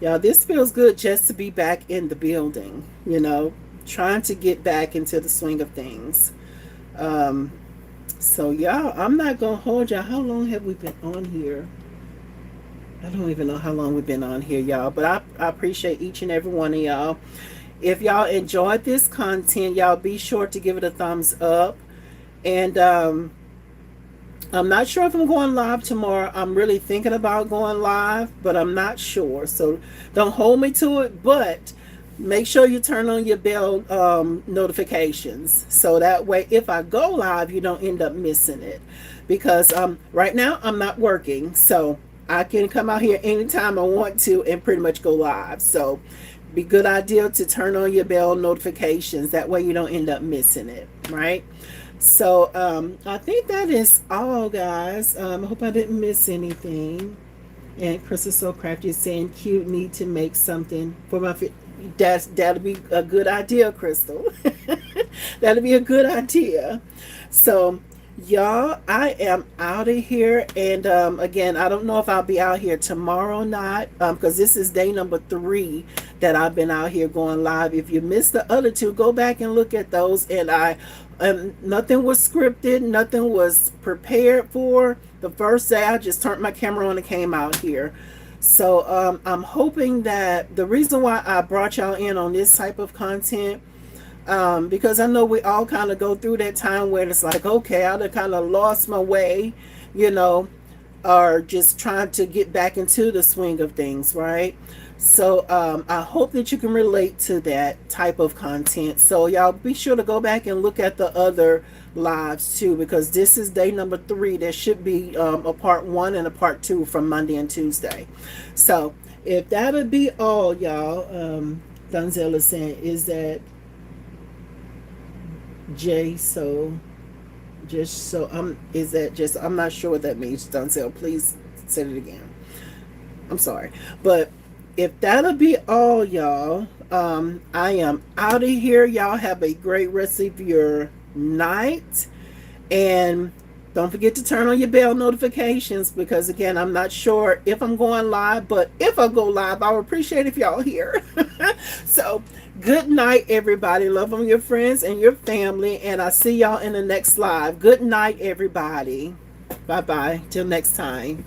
Y'all, this feels good just to be back in the building, trying to get back into the swing of things. Um, so, y'all, I'm not going to hold y'all. How long have we been on here? I don't even know how long we've been on here, y'all, but I appreciate each and every one of y'all. If y'all enjoyed this content, y'all be sure to give it a thumbs up. And I'm not sure if I'm going live tomorrow. I'm really thinking about going live, but I'm not sure. So don't hold me to it, but make sure you turn on your bell notifications. So that way, if I go live, you don't end up missing it. Because right now, I'm not working. So I can come out here anytime I want to and pretty much go live. So be good idea to turn on your bell notifications. That way you don't end up missing it, right? So I think that is all, guys. I hope I didn't miss anything. And Chris is so crafty saying, cute, need to make something for my fit. That'll be a good idea, Crystal. That'll be a good idea. So y'all, I am out of here. And again, I don't know if I'll be out here tomorrow or not, because this is day number 3 that I've been out here going live. If you missed the other 2, go back and look at those. And nothing was scripted, nothing was prepared for. The first day I just turned my camera on and came out here. So I'm hoping that the reason why I brought y'all in on this type of content, because I know we all kind of go through that time where it's like, okay, I've kind of lost my way, you know, or just trying to get back into the swing of things, right? So I hope that you can relate to that type of content. So y'all be sure to go back and look at the other lives too, because this is day number 3. There should be a part 1 and a part 2 from Monday and Tuesday. So if that'll be all, y'all, Dunzel is saying, is that J so just so is that just, I'm not sure what that means, Dunzel. Please say it again. I'm sorry. But if that'll be all, y'all, I am out of here. Y'all have a great rest of your night. And Don't forget to turn on your bell notifications because, again, I'm not sure if I'm going live, but if I go live, I would appreciate if y'all here. So, good night, everybody. Love on your friends and your family, and I'll see y'all in the next live. Good night, everybody. Bye bye. Till next time.